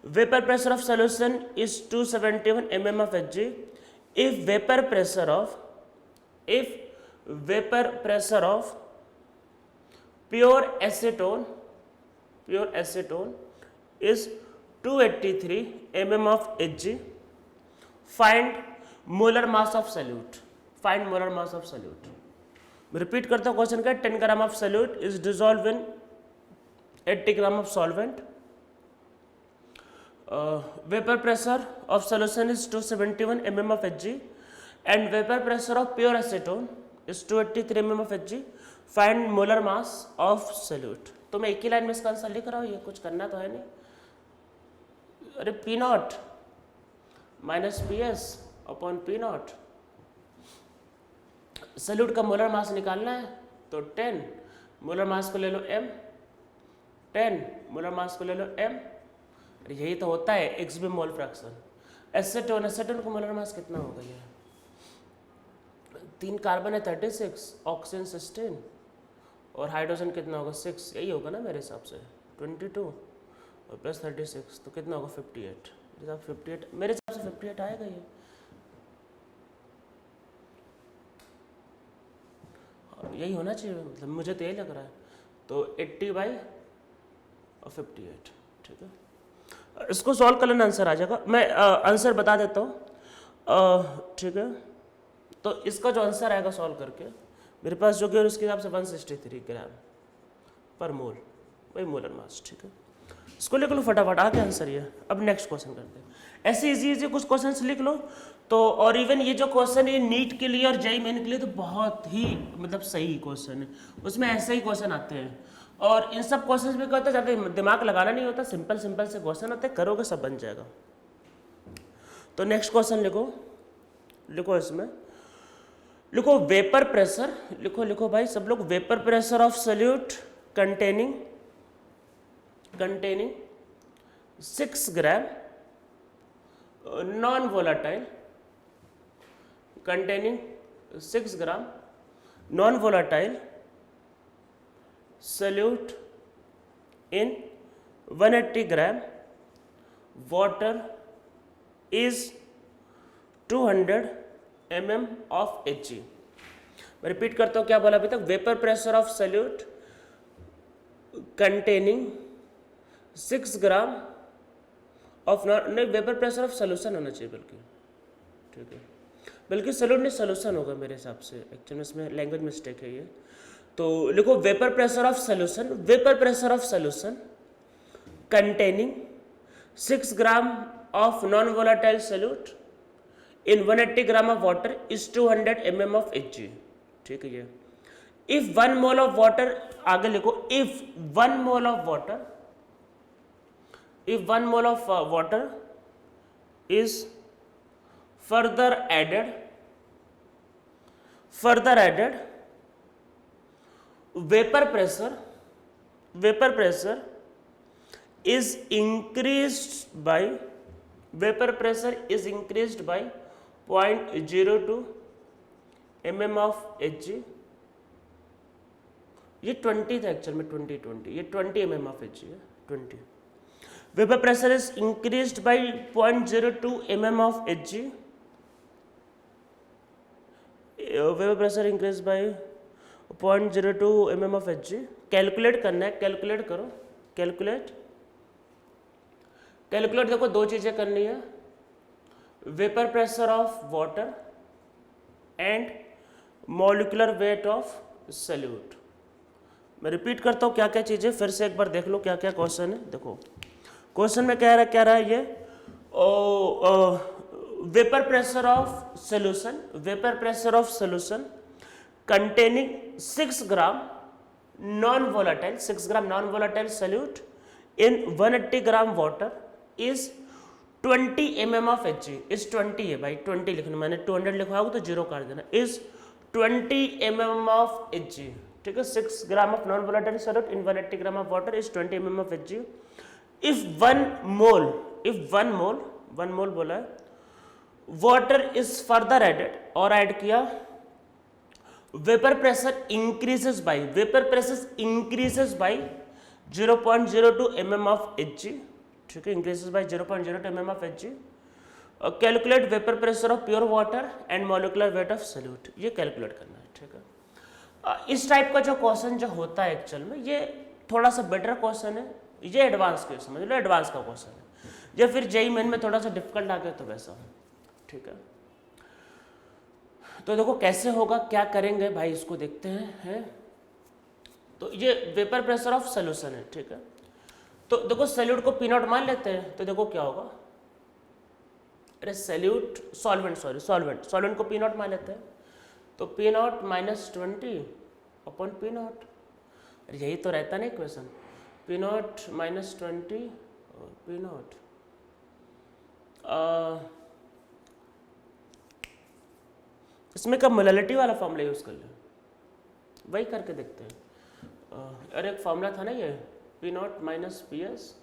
Vapor pressure of solution is 271 mm of Hg. If vapor pressure of pure acetone is 283 mm of Hg, find molar mass of solute. Repeat करता हूँ question का, 10 gram of solute is dissolved in 80 gram of solvent. Vapor pressure of solution is 271 mm of Hg and vapor pressure of pure acetone is 283 mm of Hg. Find molar mass of solute. तो मैं एक ही line में इसका answer लिख रहा हूँ, ये कुछ करना तो है नहीं। अरे P not minus P S upon P not. Solute का मोलर मास निकालना है तो 10 मोलर मास को ले लो m, 10 मोलर मास को ले लो m। यही तो होता है X B mole fraction. Acetone, acetone का मोलर मास कितना होगा ये? 3 कार्बन है 36, ऑक्सीजन 16 और हाइड्रोजन कितना होगा 6, यही होगा ना मेरे हिसाब से 22 और प्लस 36 तो कितना होगा 58। मेरे हिसाब से 58 आएगा ये। यही होना चाहिए, मतलब मुझे तो यही लग रहा है। तो 80/58, ठीक है। इसको सॉल्व कर लेना, आंसर आ जाएगा। मैं आंसर बता देता हूँ, ठीक है। तो इसका जो आंसर आएगा सॉल्व करके मेरे पास जो कि उसके हिसाब से 163 ग्राम पर मोल, वही मोलर मास, ठीक है। इसको लिख लो फटाफट, आ गया आंसर ये। अब नेक्स्ट क्वेश्चन करते हैं। ऐसे इजी कुछ क्वेश्चंस लिख लो। तो और इवन ये जो क्वेश्चन है नीट के लिए और जेईई मेन के लिए तो बहुत ही मतलब सही क्वेश्चन है, उसमें ऐसे ही क्वेश्चन आते हैं। और इन सब क्वेश्चंस में क्या होता है, ज़्यादा दिमाग लगाना नहीं होता, सिंपल सिंपल से क्वेश्चन होते हैं, करोगे सब बन जाएगा। तो नेक्स्ट क्वेश्चन लिखो इसमें लिखो वेपर प्रेशर, लिखो भाई सब लोग, vapour pressure of solute containing 6 gram non volatile, containing 6 gram non volatile solute in 180 gram water is 200 mm of Hg। मैं रिपीट करता हूँ, क्या बोला अभी तक? Vapour pressure of solute containing 6 gram of नहीं, वेपर प्रेशर ऑफ सोल्यूशन होना चाहिए बल्कि, ठीक है, बल्कि सल्यूट नहीं सोल्यूशन होगा मेरे हिसाब से, एक्चुअली इसमें लैंग्वेज मिस्टेक है ये। तो लिखो vapour pressure of solution containing 6 gram of non volatile solute in 180 gram of water is 200 mm of Hg, ठीक है ये। इफ 1 मोल ऑफ वाटर, आगे लिखो, if 1 mole of water is further added vapor pressure is increased by 0.02 mm of Hg। ये 20 था actual में, 20 ये 20 mm of Hg है, 20। Vapour pressure is increased by 0.02 mm of Hg। Vapour pressure increase by 0.02 mm of Hg। Calculate करना है, calculate करो, calculate देखो, दो चीजें करनी है, vapour pressure of water and molecular weight of solute. मैं रिपीट करता हूँ क्या क्या चीजें, फिर से एक बार देख लो क्या क्या क्वेश्चन है। देखो क्वेश्चन में क्या रहा है ये, vapour pressure of solution containing 6 gram non volatile solute in 180 gram water is 20 mm of Hg। Is 20 है भाई, 20 लिखना, मैंने 200 लिखा होगा तो 0 काट देना, इज 20 mm ऑफ Hg, ठीक है। 6 gram of non volatile solute in 180 gram of water is 20 mm of Hg। if one mole बोला है, वाटर इज फर्दर एडेड, और ऐड किया, vapour pressure increases by 0.02 mm of Hg, ठीक है, increases by 0.02 mm of Hg। Calculate vapour pressure of pure water and molecular weight of solute, ये calculate करना है, ठीक है। इस टाइप का जो क्वेश्चन जो होता है एक्चुअल में, ये थोड़ा सा बेटर क्वेश्चन है, ये एडवांस के समझ लो, एडवांस का क्वेश्चन है। या फिर जेईई मेन में थोड़ा सा डिफिकल्ट आ गया तो वैसा, ठीक है। तो देखो कैसे होगा, क्या करेंगे भाई, इसको देखते हैं। तो ये वेपर प्रेशर ऑफ सोल्यूशन है, ठीक है। तो देखो सल्यूट को P0 मान लेते हैं, तो देखो क्या होगा, अरे सॉल्वेंट को P0 मान लेते हैं, तो P0 माइनस 20 अपॉन P0, अरे यही तो रहता ना इक्वेशन, P0 माइनस 20 और P0, इसमें कब मोलैलिटी वाला फॉर्मूला यूज़ कर लें, वही करके देखते हैं। अरे एक फॉर्मूला था ना ये, P not minus P S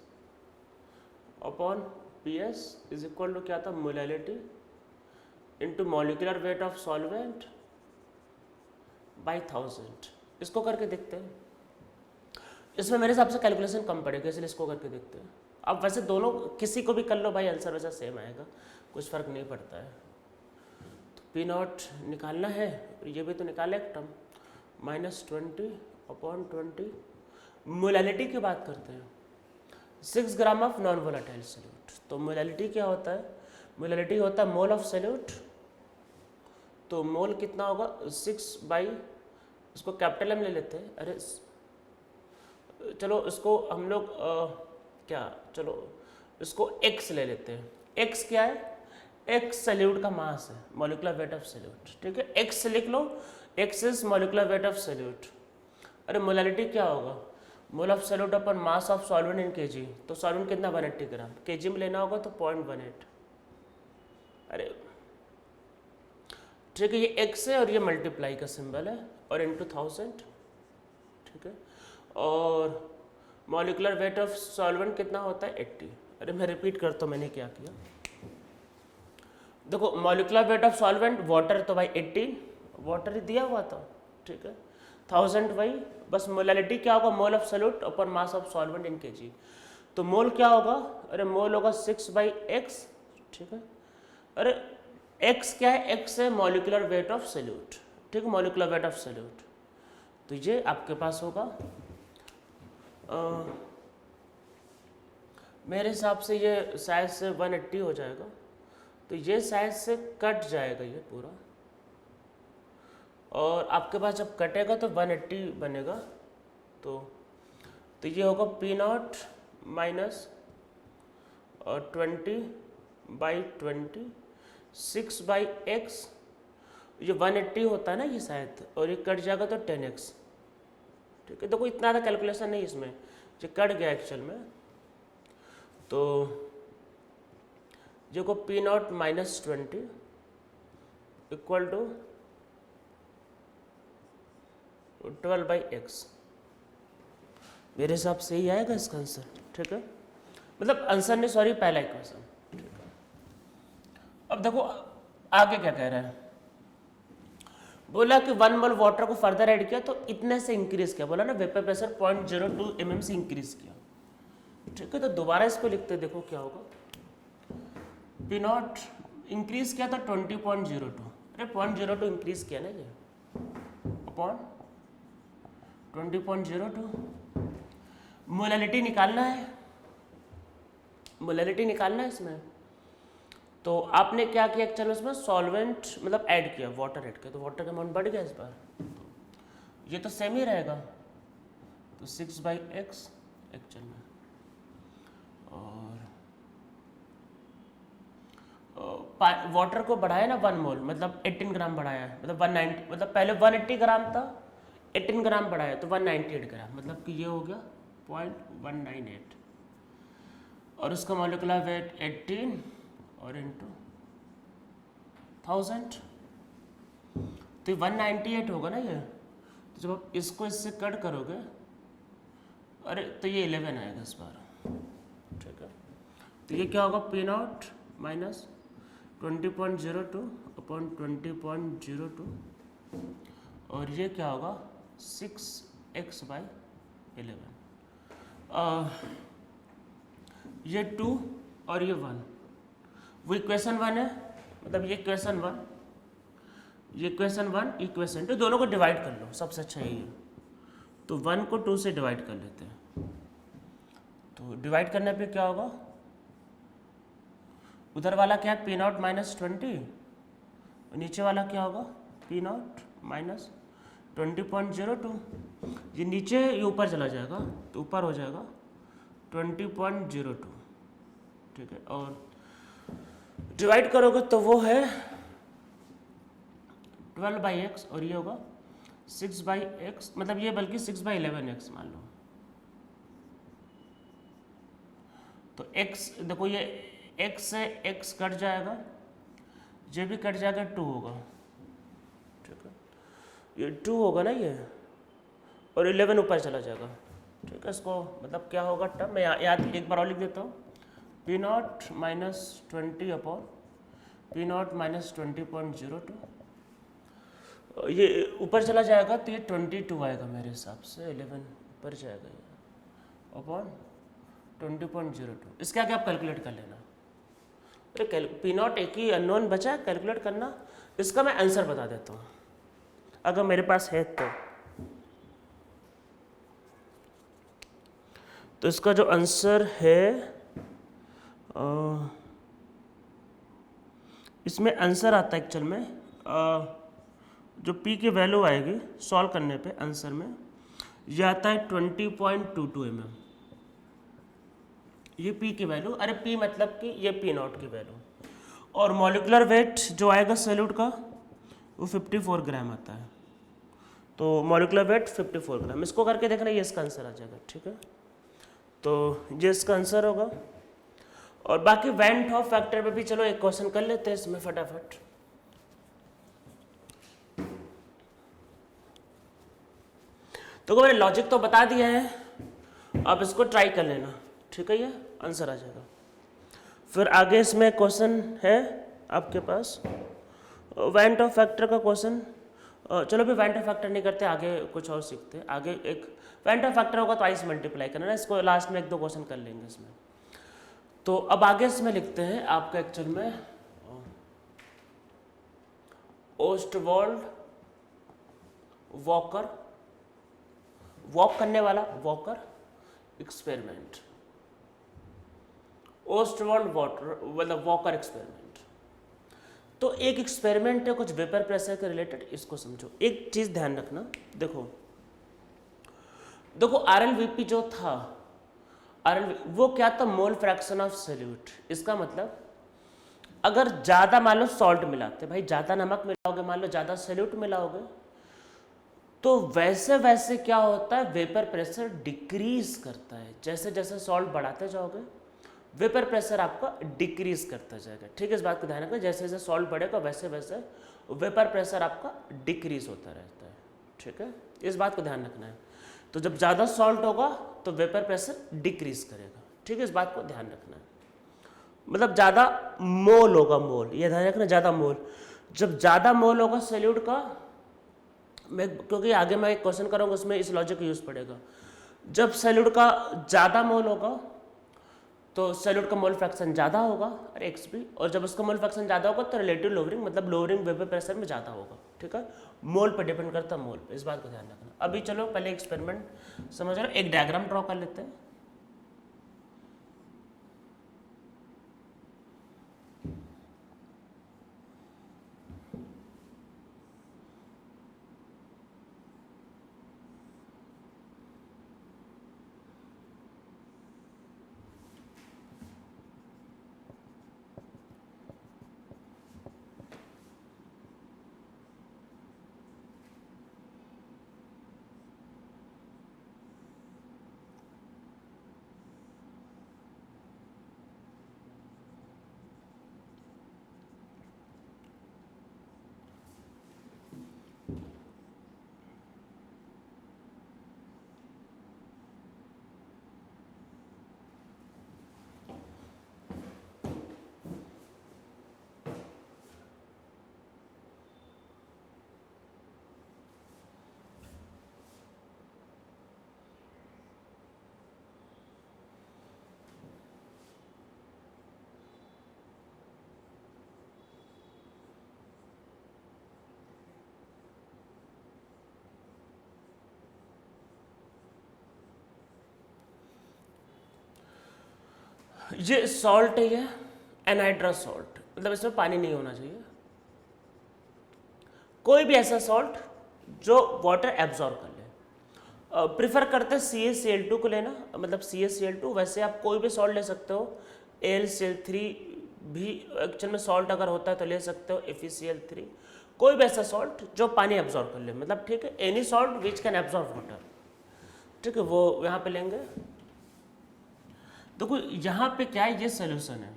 upon P S is equal to क्या था, molality into molecular weight of solvent by 1000। इसको करके देखते हैं। इसमें मेरे हिसाब से कैलकुलेशन कम पड़ेगा, इसलिए इसको करके देखते हैं। अब वैसे दोनों किसी को भी कर लो भाई, आंसर वैसा सेम आएगा, कुछ फ़र्क नहीं पड़ता है। तो पी नॉट निकालना है, ये भी तो निकाले एक टर्म, -20 अपॉन 20। मोलैलिटी की बात करते हैं, 6 gram of non volatile solute. तो मोलैलिटी क्या होता है, मोलैलिटी होता है मोल ऑफ सॉल्यूट। तो मोल कितना होगा, 6 बाई, इसको कैपिटल एम ले लेते हैं। अरे चलो इसको हम लोग क्या, चलो इसको x ले लेते हैं। x क्या है, x सॉल्यूट का मास है, मॉलिक्यूलर वेट ऑफ सॉल्यूट, ठीक है। x लिख लो, x is molecular weight of solute. अरे मोलैलिटी क्या होगा, mole of solute upon mass of solvent in KG. तो सॉल्वेंट कितना, 180 ग्राम, केजी में लेना होगा तो 0.18। अरे ठीक है, ये x है और ये मल्टीप्लाई का सिंबल है और इंटू 1000, ठीक है। और मॉलिक्यूलर वेट ऑफ सॉल्वेंट कितना होता है, 80। अरे मैं रिपीट करता हूँ मैंने क्या किया। देखो molecular weight of solvent water, तो भाई 80 वाटर ही दिया हुआ था, ठीक है। 1000 वही, बस मोलैलिटी क्या होगा, mole of solute upon mass of solvent in KG. तो मोल क्या होगा, अरे मोल होगा 6/x, ठीक है। अरे x क्या है, x है मॉलिक्यूलर वेट ऑफ सॉल्यूट, ठीक है, मॉलिक्यूलर वेट ऑफ सॉल्यूट। तो ये आपके पास होगा मेरे हिसाब से ये शायद से 180 हो जाएगा। तो ये शायद से कट जाएगा ये पूरा, और आपके पास जब कटेगा तो 180 बनेगा। तो ये होगा पी नॉट माइनस 20/20 6/x। ये 180 होता है ना ये शायद, और ये कट जाएगा तो 10x, ठीक है। देखो इतना ज़्यादा कैलकुलेशन नहीं इसमें, जो कट गया एक्चुअल में। तो जो को P not -20 equal to 12/x, मेरे हिसाब से ही आएगा इसका आंसर, ठीक है। मतलब आंसर नहीं, सॉरी, पहला इक्वेशन, ठीक है। अब देखो आगे क्या कह रहा है, बोला कि 1 मोल वाटर को फर्दर ऐड किया तो इतने से इंक्रीज किया, बोला ना वेपर प्रेशर 0.02 mm से इंक्रीज किया, ठीक है। तो दोबारा इसको लिखते, देखो क्या होगा, पी नॉट इंक्रीज किया था 20.02, अरे 0.02 इंक्रीज किया ना ये अपॉन 20.02। मोलैलिटी निकालना है, मोलैलिटी निकालना है इसमें। तो आपने क्या किया एक्चुअल में, उसमें सॉल्वेंट मतलब ऐड किया, वाटर ऐड किया, तो वाटर का अमाउंट बढ़ गया इस बार। ये तो सेम ही रहेगा, तो 6/x एक्चुअल में। और वाटर को बढ़ाया ना 1 मोल, मतलब 18 ग्राम बढ़ाया है, मतलब 190, मतलब पहले 180 ग्राम था, 18 ग्राम बढ़ाया तो 198 ग्राम, मतलब कि ये हो गया 0.198। और उसका मॉलिक्यूलर वेट 18 और इंटू 1000, तो 198 होगा ना ये। तो जब आप इसको इससे कट करोगे, अरे तो ये 11 आएगा इस बार, ठीक है। तो ये क्या होगा, पी नॉट माइनस 20.02 अपॉन 20.02, और ये क्या होगा 6x/11। ये 2 और ये 1, वो इक्वेशन 1 है, मतलब ये इक्वेशन 1, ये इक्वेशन 1, इक्वेशन 2, दोनों को डिवाइड कर लो, सबसे अच्छा यही है। तो 1 को 2 से डिवाइड कर लेते हैं। तो डिवाइड करने पे क्या होगा, उधर वाला क्या है, पी नॉट -20, नीचे वाला क्या होगा, पी नॉट माइनस 20.02। ये नीचे ये ऊपर चला जाएगा, तो ऊपर हो जाएगा 20.02, ठीक है। और डिवाइड करोगे तो वो है 12/x, और ये होगा 6/x, मतलब ये बल्कि 6/11x मान लो। तो x देखो ये x से x कट जाएगा, ये भी कट जाएगा, 2 होगा, ठीक है, ये 2 होगा ना ये, और 11 ऊपर चला जाएगा, ठीक है। इसको मतलब क्या होगा टर्म, मैं याद एक बार और लिख देता हूँ, P not minus 20 upon P not minus 20.02, ये ऊपर चला जाएगा तो ये 22 आएगा मेरे हिसाब से, 11 ऊपर जाएगा ये अपॉन 20.02। इसके आगे आप कैलकुलेट कर लेना। अरे पी नॉट एक ही अननोन बचा है, कैलकुलेट करना। इसका मैं आंसर बता देता हूँ अगर मेरे पास है तो इसका जो आंसर है, इसमें आंसर आता है एक्चुअल में, जो p की वैल्यू आएगी सॉल्व करने पे आंसर में, ये आता है 20.22 mm, ये p की वैल्यू। अरे p मतलब कि ये p नॉट की वैल्यू, और मॉलिकुलर वेट जो आएगा सॉल्यूट का वो 54 ग्राम आता है, तो मॉलिकुलर वेट 54 ग्राम। इसको करके देखना, ये इसका आंसर आ जाएगा, ठीक है। तो ये इसका आंसर होगा। और बाकी वेंट ऑफ फैक्टर पे भी चलो एक क्वेश्चन कर लेते हैं इसमें फटाफट। तो मैंने लॉजिक तो बता दिया है, आप इसको ट्राई कर लेना, ठीक है, ये आंसर आ जाएगा। फिर आगे इसमें क्वेश्चन है आपके पास वेंट ऑफ फैक्टर का क्वेश्चन। चलो भी वेंट ऑफ फैक्टर नहीं करते, आगे कुछ और सीखते हैं। आगे एक वेंट ऑफ फैक्टर होगा तो आइस मल्टीप्लाई करना ना, इसको लास्ट में 1-2 क्वेश्चन कर लेंगे इसमें। तो अब आगे इसमें लिखते हैं आपका एक्चुअल में ओस्टवाल्ड वॉकर, वॉक करने वाला वॉकर एक्सपेरिमेंट, ओस्टवाल्ड मतलब वॉकर एक्सपेरिमेंट। तो एक एक्सपेरिमेंट है कुछ वेपर प्रेशर के रिलेटेड, इसको समझो। एक चीज ध्यान रखना, देखो RLVP जो था, वो क्या था, मोल फ्रैक्शन ऑफ सॉल्यूट। इसका मतलब अगर ज्यादा मान लो सॉल्ट मिलाते, भाई ज्यादा नमक मिलाओगे, मान लो ज्यादा सॉल्यूट मिलाओगे, तो वैसे वैसे क्या होता है, वेपर प्रेशर डिक्रीज करता है। जैसे जैसे सॉल्ट बढ़ाते जाओगे वेपर प्रेशर आपका डिक्रीज करता जाएगा, ठीक है। इस बात को ध्यान रखना, जैसे जैसे सॉल्ट बढ़ेगा वैसे वैसे वेपर प्रेशर आपका डिक्रीज होता रहता है, ठीक है। इस बात को ध्यान रखना है। तो जब ज़्यादा सॉल्ट होगा तो वेपर प्रेशर डिक्रीज करेगा, ठीक है। इस बात को ध्यान रखना है, मतलब ज़्यादा मोल होगा, मोल, ये ध्यान रखना, ज़्यादा मोल। जब ज़्यादा मोल होगा सॉल्यूट का, मैं क्योंकि आगे मैं एक क्वेश्चन करूँगा उसमें इस लॉजिक का यूज़ पड़ेगा। जब सॉल्यूट का ज़्यादा मोल होगा तो सॉल्यूट का मोल फ्रैक्शन ज़्यादा होगा, और एक्स भी, और जब उसका मोल फ्रैक्शन ज़्यादा होगा तो रिलेटिव लोअरिंग मतलब लोअरिंग वेपर प्रेशर में ज़्यादा होगा, ठीक है। मोल पर डिपेंड करता है, मोल पे, इस बात को ध्यान रखना। अभी चलो पहले एक्सपेरिमेंट समझ रहे हो, एक डायग्राम ड्रॉ कर लेते हैं। ये सॉल्ट है, ये एनहाइड्रस सॉल्ट, मतलब इसमें पानी नहीं होना चाहिए। कोई भी ऐसा सॉल्ट जो वाटर एब्जॉर्ब कर ले, प्रिफर करते हैं CaCl2 को लेना, मतलब CaCl2। वैसे आप कोई भी सॉल्ट ले सकते हो, AlCl3 भी एक्चुअल में सॉल्ट अगर होता है तो ले सकते हो, FeCl3, कोई भी ऐसा सॉल्ट जो पानी एब्जॉर्ब कर ले, मतलब ठीक है, any salt which can absorb water, ठीक है, वो यहाँ पे लेंगे। देखो यहाँ पे क्या है, ये सोल्यूशन है,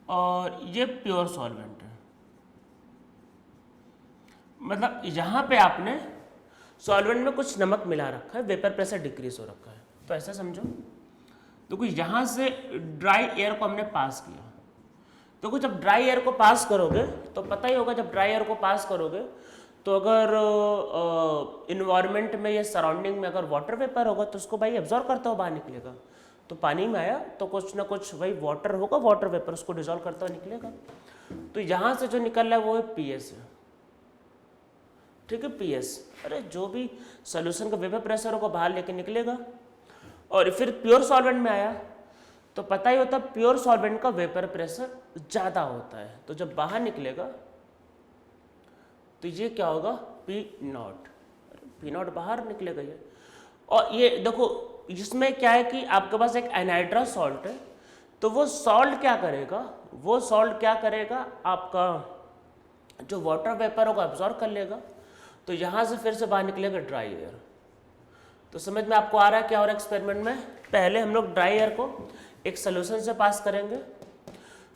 और ये प्योर सॉल्वेंट है। मतलब यहाँ पे आपने सॉल्वेंट में कुछ नमक मिला रखा है, वेपर प्रेशर डिक्रीज हो रखा है। तो ऐसा समझो, देखो यहाँ से ड्राई एयर को हमने पास किया। देखो जब ड्राई एयर को पास करोगे तो पता ही होगा, जब ड्राई एयर को पास करोगे तो अगर इन्वायरमेंट में या सराउंडिंग में अगर वाटर वेपर होगा तो उसको भाई एब्जॉर्ब करता हुआ बाहर निकलेगा। तो पानी में आया तो कुछ ना कुछ भाई वाटर होगा, वाटर वेपर उसको डिजोल्व करता हुआ निकलेगा। तो यहाँ से जो निकल रहा है वो है पीएस है, ठीक है, पीएस। अरे जो भी सोल्यूशन का वेपर प्रेशर होगा बाहर लेके निकलेगा। और फिर प्योर सॉल्वेंट में आया तो पता ही होता है प्योर सॉल्वेंट का वेपर प्रेशर ज़्यादा होता है। तो जब बाहर निकलेगा तो ये क्या होगा, पी नॉट बाहर निकलेगा ये। और ये देखो इसमें क्या है कि आपके पास एक एनाइड्रस सॉल्ट है, तो वो सॉल्ट क्या करेगा, आपका जो वाटर वेपर होगा एब्जॉर्ब कर लेगा। तो यहाँ से फिर से बाहर निकलेगा ड्राई एयर। तो समझ में आपको आ रहा है क्या हो रहा है एक्सपेरिमेंट में। पहले हम लोग ड्राई एयर को एक सोल्यूशन से पास करेंगे,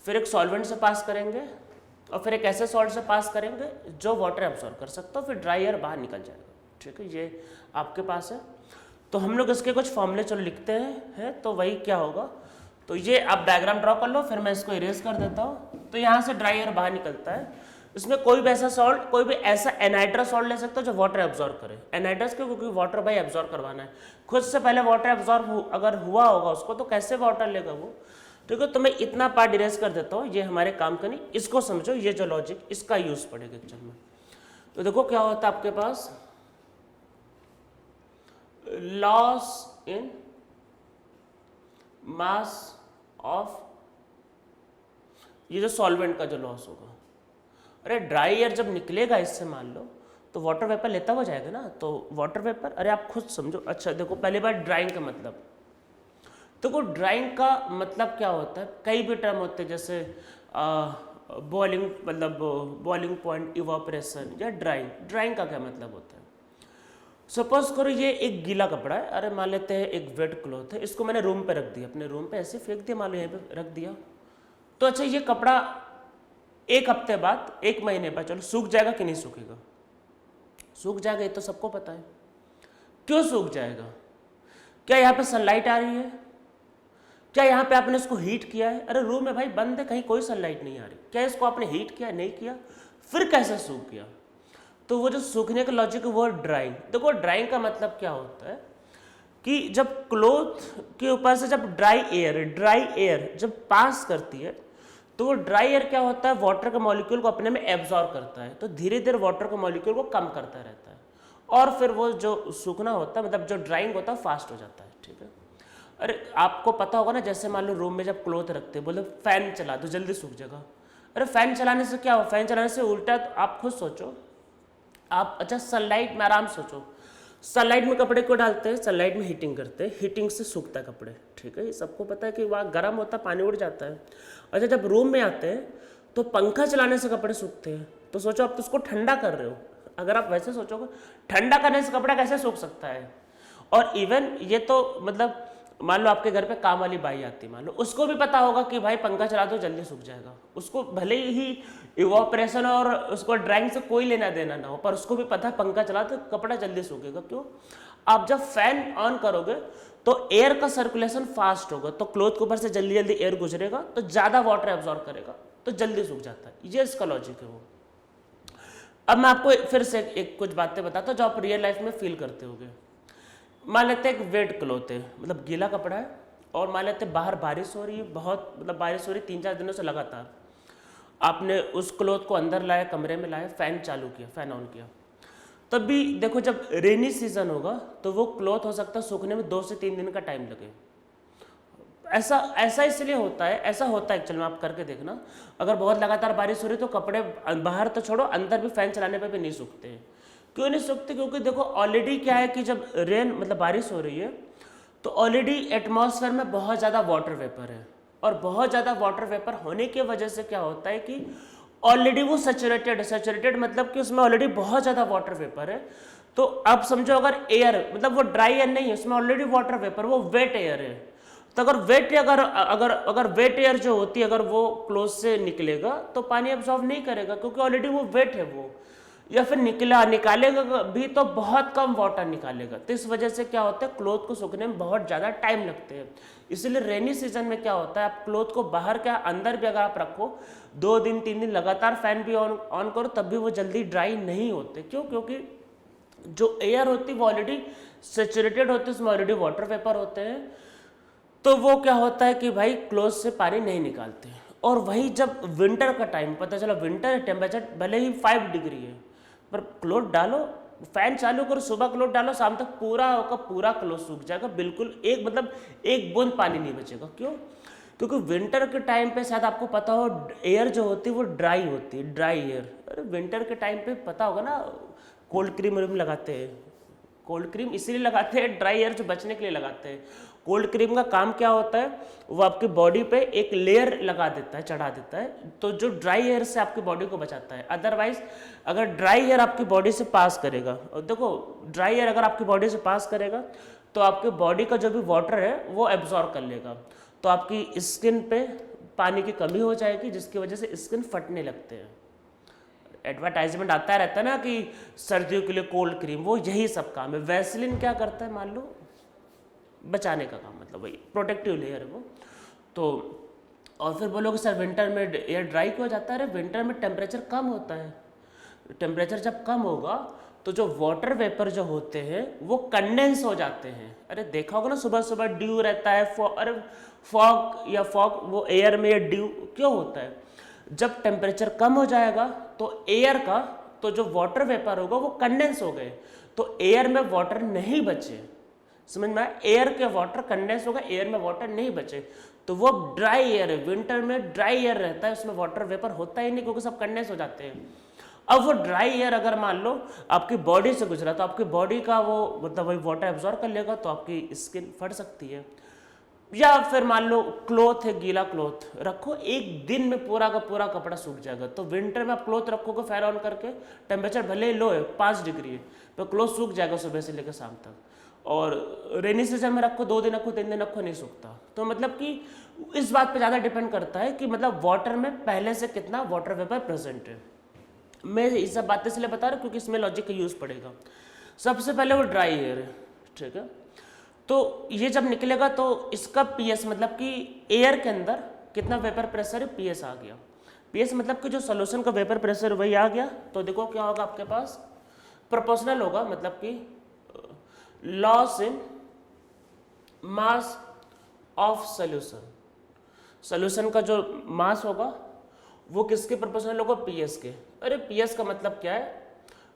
फिर एक सॉल्वेंट से पास करेंगे, और फिर एक ऐसे सॉल्ट से पास करेंगे जो वाटर एब्जॉर्ब कर सकता हो, फिर ड्राई एयर बाहर निकल जाएगा। ठीक है, ये आपके पास है। तो हम लोग इसके कुछ फॉर्मूले चलो लिखते हैं तो वही क्या होगा। तो ये आप डायग्राम ड्रॉ कर लो, फिर मैं इसको इरेज कर देता हूँ। तो यहाँ से ड्राई एयर बाहर निकलता है। इसमें कोई भी ऐसा सॉल्ट, कोई भी ऐसा एनाइड्रस सॉल्ट ले सकते हो जो वाटर एब्जॉर्ब करे। एनाइड्रस क्यों, क्योंकि वाटर भाई एब्जॉर्ब करवाना है। खुद से पहले वाटर एब्जॉर्ब अगर हुआ होगा उसको तो कैसे वाटर लेगा वो। ठीक है, तो मैं इतना पार्ट इरेज कर देता हूँ, ये हमारे काम का नहीं। इसको समझो, ये जो लॉजिक इसका यूज पड़ेगा एक्चुअल में। तो देखो क्या होता है आपके पास, लॉस इन मास ऑफ, ये जो सॉल्वेंट का जो लॉस होगा। अरे ड्राई एयर जब निकलेगा इससे मान लो तो वाटर वेपर लेता हुआ जाएगा ना, तो वाटर वेपर, अरे आप खुद समझो। अच्छा देखो पहली बार ड्राइंग का मतलब, देखो ड्राइंग का मतलब क्या होता है, कई भी टर्म होते हैं जैसे बॉइलिंग, मतलब बॉइलिंग पॉइंट, इवापोरेशन या ड्राइंग का क्या मतलब होता है। सपोज करो ये एक गीला कपड़ा है, अरे मान लेते हैं एक वेट क्लॉथ है, इसको मैंने रूम पे रख दिया, अपने रूम पे ऐसे फेंक दिया, मान लो यहाँ पे रख दिया। तो अच्छा ये कपड़ा एक हफ्ते बाद, एक महीने बाद चलो सूख जाएगा कि नहीं सूखेगा, सूख जाएगा, ये तो सबको पता है। क्यों सूख जाएगा, क्या यहाँ पे सनलाइट आ रही है, क्या यहाँ पे आपने इसको हीट किया है। अरे रूम में भाई बंद है, कहीं कोई सनलाइट नहीं आ रही, क्या इसको आपने हीट किया, नहीं किया, फिर कैसे सूख गया। तो वो जो सूखने का लॉजिक है वो ड्राइंग। देखो ड्राइंग का मतलब क्या होता है कि जब क्लॉथ के ऊपर से जब ड्राई एयर जब पास करती है तो वो ड्राई एयर क्या होता है, वाटर के मॉलिक्यूल को अपने में एब्जॉर्ब करता है, तो धीरे धीरे वाटर के मॉलिक्यूल को कम करता रहता है, और फिर वो जो सूखना होता है, मतलब जो ड्राइंग होता है फास्ट हो जाता है। ठीक है, अरे आपको पता होगा ना, जैसे मान लो रूम में जब क्लॉथ रखते हैं, बोले फैन चला दो जल्दी सूख जाएगा। अरे फैन चलाने से क्या हो, फैन चलाने से उल्टा। तो आप खुद सोचो, आप अच्छा सनलाइट में आराम सोचो, सनलाइट में कपड़े क्यों डालते हैं, सनलाइट में हीटिंग करते हैं, हीटिंग से सूखता है कपड़े। ठीक है, ये सबको पता है कि वहाँ गर्म होता है, पानी उड़ जाता है। अच्छा जब रूम में आते हैं तो पंखा चलाने से कपड़े सूखते हैं। तो सोचो आप तो उसको ठंडा कर रहे हो, अगर आप वैसे सोचोगे ठंडा करने से कपड़ा कैसे सूख सकता है। और इवन ये तो मतलब मान लो आपके घर पे काम वाली बाई आती है, मान लो उसको भी पता होगा कि भाई पंखा चला दो जल्दी सूख जाएगा, उसको भले ही इवापोरेशन और उसको ड्राइंग से कोई लेना देना ना हो, पर उसको भी पता है पंखा चला तो कपड़ा जल्दी सूखेगा। क्यों, आप जब फैन ऑन करोगे तो एयर का सर्कुलेशन फास्ट होगा, तो क्लॉथ के ऊपर से जल्दी जल्दी एयर गुजरेगा, तो ज़्यादा वाटर एब्जॉर्ब करेगा, तो जल्दी सूख जाता है। ये इसका लॉजिक है वो। अब मैं आपको फिर से एक कुछ बातें बताता हूँ जो आप रियल लाइफ में फील करते होगे। मान लेते हैं एक वेट क्लॉथ है, मतलब गीला कपड़ा है, और मान लेते हैं बाहर बारिश हो रही है, बहुत मतलब बारिश हो रही है 3-4 दिनों से लगातार। आपने उस क्लॉथ को अंदर लाया, कमरे में लाया, फैन चालू किया, फैन ऑन किया, तब भी देखो जब रेनी सीजन होगा तो वो क्लॉथ हो सकता है सूखने में 2 से 3 दिन का टाइम लगे। ऐसा इसलिए होता है, ऐसा होता है एक्चुअली में, आप करके देखना। अगर बहुत लगातार बारिश हो रही है तो कपड़े बाहर तो छोड़ो, अंदर भी फैन चलाने पे भी नहीं सूखते हैं। क्यों नहीं सूखते, क्योंकि देखो ऑलरेडी क्या है कि जब रेन मतलब बारिश हो रही है तो ऑलरेडी एटमॉस्फेयर में बहुत ज़्यादा वाटर वेपर है, और बहुत ज़्यादा वाटर वेपर होने की वजह से क्या होता है कि ऑलरेडी वो सैचुरेटेड मतलब कि उसमें ऑलरेडी बहुत ज़्यादा वाटर वेपर है। तो अब समझो अगर एयर मतलब वो ड्राई एयर नहीं है, उसमें ऑलरेडी वाटर वेपर, वो वेट एयर है, तो अगर वेट अगर अगर अगर वेट एयर जो होती है अगर वो क्लोज से निकलेगा तो पानी एब्जॉर्ब नहीं करेगा क्योंकि ऑलरेडी वो वेट है वो, या फिर निकालेगा भी तो बहुत कम वाटर निकालेगा। तो इस वजह से क्या होता है क्लोथ को सूखने में बहुत ज़्यादा टाइम लगते हैं। इसलिए रेनी सीजन में क्या होता है आप क्लोथ को बाहर क्या अंदर भी अगर आप रखो 2 दिन 3 दिन लगातार फैन भी ऑन करो तब भी वो जल्दी ड्राई नहीं होते। क्यों? क्योंकि जो एयर होती है वो ऑलरेडी सेचुरेटेड होती है, उसमें ऑलरेडी वाटर वेपर होते हैं। तो वो क्या होता है कि भाई क्लोथ से पानी नहीं निकालते। और वही जब विंटर का टाइम पता चला विंटर टेम्परेचर भले ही 5 डिग्री है पर क्लोथ डालो, फैन चालू करो, सुबह क्लोथ डालो, शाम तक पूरा का पूरा क्लोथ सूख जाएगा, बिल्कुल एक बूंद पानी नहीं बचेगा। क्यों? क्योंकि विंटर के टाइम पे शायद आपको पता हो एयर जो होती है वो ड्राई होती है, ड्राई एयर। अरे विंटर के टाइम पे पता होगा ना कोल्ड क्रीम लगाते हैं, कोल्ड क्रीम इसीलिए लगाते हैं ड्राई एयर से बचने के लिए लगाते हैं। कोल्ड क्रीम का काम क्या होता है वो आपकी बॉडी पे एक लेयर लगा देता है, चढ़ा देता है, तो जो ड्राई एयर से आपकी बॉडी को बचाता है। अदरवाइज अगर ड्राई एयर आपकी बॉडी से पास करेगा, और देखो ड्राई एयर अगर आपकी बॉडी से पास करेगा तो आपके बॉडी का जो भी वाटर है वो एब्जॉर्ब कर लेगा, तो आपकी स्किन पे पानी की कमी हो जाएगी जिसकी वजह से स्किन फटने लगते हैं। एडवर्टाइजमेंट आता रहता है ना कि सर्दियों के लिए कोल्ड क्रीम, वो यही सब काम है। वैसलिन क्या करता है मान लो बचाने का काम, मतलब वही प्रोटेक्टिव लेयर है वो। तो और फिर बोलोगे सर विंटर में एयर ड्राई क्यों हो जाता है? अरे विंटर में टेम्परेचर कम होता है, टेम्परेचर जब कम होगा तो जो वाटर वेपर जो होते हैं वो कंडेंस हो जाते हैं। अरे देखा होगा ना सुबह सुबह ड्यू रहता है, अरे फॉग वो एयर में ड्यू क्यों होता है? जब टेम्परेचर कम हो जाएगा तो एयर का तो जो वाटर वेपर होगा वो कंडेंस हो गए, तो एयर में वाटर नहीं बचे। समझ में आया? एयर के वाटर कंडेंस होगा, एयर में वाटर नहीं बचे, तो वो ड्राई एयर है। विंटर में ड्राई एयर रहता है, उसमें वाटर वेपर होता ही नहीं क्योंकि सब कंडेंस हो जाते हैं। अब वो ड्राई एयर अगर मान लो आपकी बॉडी से गुजरा तो आपकी बॉडी का वो मतलब वही वाटर एब्जॉर्ब कर लेगा, तो आपकी स्किन फट सकती है। या फिर मान लो क्लोथ है, गीला क्लोथ रखो, एक दिन में पूरा का पूरा कपड़ा सूख जाएगा। तो विंटर में आप क्लोथ रखोगे फैन ऑन करके, टेम्परेचर भले ही लो है 5 डिग्री है, तो क्लोथ सूख जाएगा सुबह से लेकर शाम तक। और रेनी सीजन में रखो 2 दिन रखो 3 दिन रखो नहीं सूखता। तो मतलब कि इस बात पे ज़्यादा डिपेंड करता है कि मतलब वाटर में पहले से कितना वाटर वेपर प्रेजेंट है। मैं ये सब बातें इसलिए बता रहा हूँ क्योंकि इसमें लॉजिक का यूज़ पड़ेगा। सबसे पहले वो ड्राई एयर है, ठीक है। तो ये जब निकलेगा तो इसका पीएस मतलब कि एयर के अंदर कितना वेपर प्रेशर है, पीएस आ गया। पीएस मतलब कि जो सोल्यूशन का वेपर प्रेशर वही आ गया। तो देखो क्या होगा आपके पास प्रोपोर्शनल होगा, मतलब कि loss in mass of solution. Solution का जो मास होगा वो किसके प्रोपोर्शनल होगा? पीएस के। अरे पीएस का मतलब क्या है?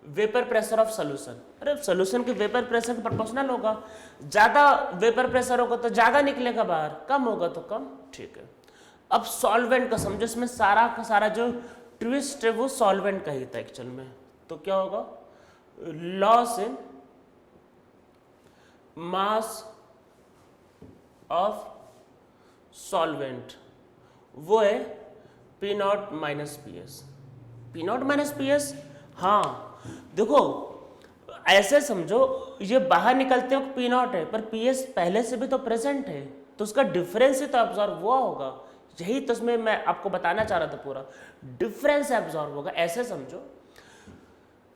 Vapour pressure of solution. अरे सोल्यूशन के वेपर प्रेशर के प्रोपोर्शनल होगा। ज़्यादा वेपर प्रेशर होगा तो ज़्यादा निकलेगा बाहर, कम होगा तो कम, ठीक है। अब सॉल्वेंट का समझो, इसमें सारा का सारा जो ट्विस्ट है वो सॉल्वेंट का ही था एक्चुअल में। तो क्या होगा? Loss in mass of solvent वो है P not minus P S. P not minus P S, हाँ देखो ऐसे समझो ये बाहर निकलते वक्त पी नॉट है पर पी एस पहले से भी तो प्रेजेंट है, तो उसका डिफरेंस ही तो एब्जॉर्ब हुआ होगा। यही तो इसमें मैं आपको बताना चाह रहा था, पूरा डिफरेंस एब्जॉर्ब होगा। ऐसे समझो,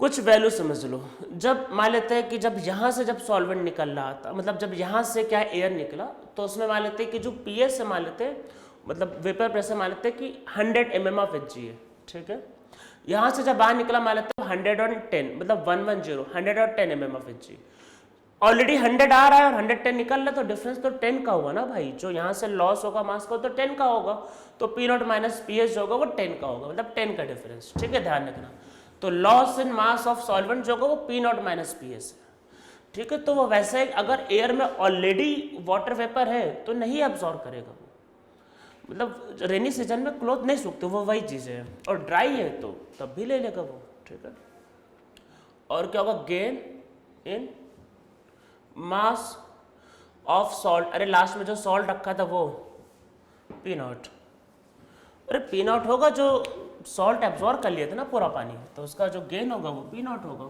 कुछ वैल्यू समझ लो। जब मान लेते हैं कि जब यहाँ से जब सॉल्वेंट निकल रहा था, मतलब जब यहाँ से क्या एयर निकला, तो उसमें मान लेते हैं कि जो पी एस है मान लेते हैं, मतलब वेपर प्रेशर मान लेते हैं कि 100 mm ऑफ एच जी है, ठीक है। यहाँ से जब बाहर निकला मान लेते हैं 110, मतलब 110 110 mm of H G. Already 100 आ रहा है और 110 निकल रहा है, तो डिफरेंस तो 10 का हुआ ना भाई। जो यहाँ से लॉस होगा मास का तो 10 का होगा, तो P not minus P S जो होगा वो 10 का होगा, मतलब 10 का डिफरेंस, ठीक है, ध्यान रखना। तो loss in mass of solvent जो होगा वो P not minus P S है, ठीक है। तो वो वैसे अगर एयर में ऑलरेडी वाटर वेपर है तो नहीं एब्जॉर्ब करेगा वो, मतलब रेनी सीजन में क्लोथ नहीं सूखते, वो वही चीज़ें हैं। और ड्राई है तो तब भी ले लेगा वो, ठीक है। और क्या होगा? Gain in mass of salt. अरे लास्ट में जो सॉल्ट रखा था वो पी नॉट। अरे पी नॉट होगा जो सॉल्ट एब्जॉर्ब कर लिया था ना पूरा पानी, तो उसका जो गेन होगा वो पी नॉट होगा।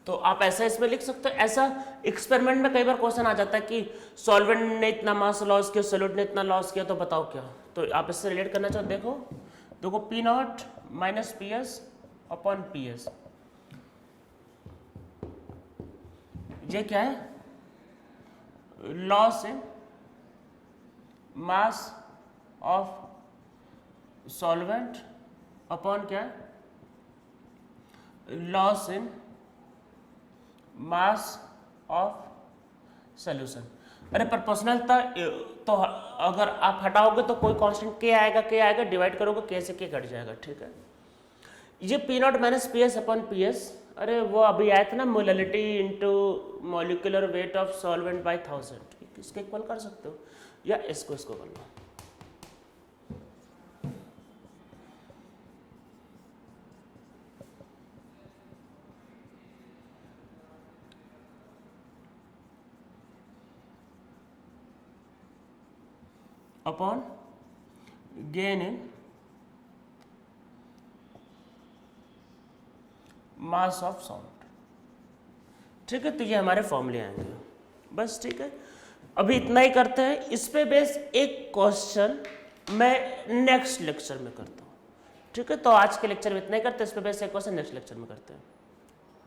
तो आप ऐसा इसमें लिख सकते हो। ऐसा एक्सपेरिमेंट में कई बार क्वेश्चन आ जाता है कि सॉल्वेंट ने इतना मास लॉस किया, सोल्यूट ने इतना लॉस किया, तो बताओ क्या। तो आप इससे रिलेट करना चाहो, देखो P not minus P S upon P S, ये क्या है, loss in mass of solvent upon क्या है, loss in mass of solution. अरे प्रोपोर्शनल था तो अगर आप हटाओगे तो कोई कांस्टेंट के आएगा, डिवाइड करोगे के से के घट जाएगा, ठीक है। ये P not minus P S upon P S, अरे वो अभी आया था ना, molality into molecular weight of solvent by 1000, इसके इक्वल कर सकते हो, या इसको कर लो। Upon gain in mass of salt, ठीक है। तो ये हमारे फॉर्मूले आएंगे बस, ठीक है। अभी इतना ही करते हैं, इस पे बेस एक क्वेश्चन मैं नेक्स्ट लेक्चर में करता हूँ, ठीक है। तो आज के लेक्चर में इतना ही करते हैं, इस पे बेस एक क्वेश्चन नेक्स्ट लेक्चर में करते हैं।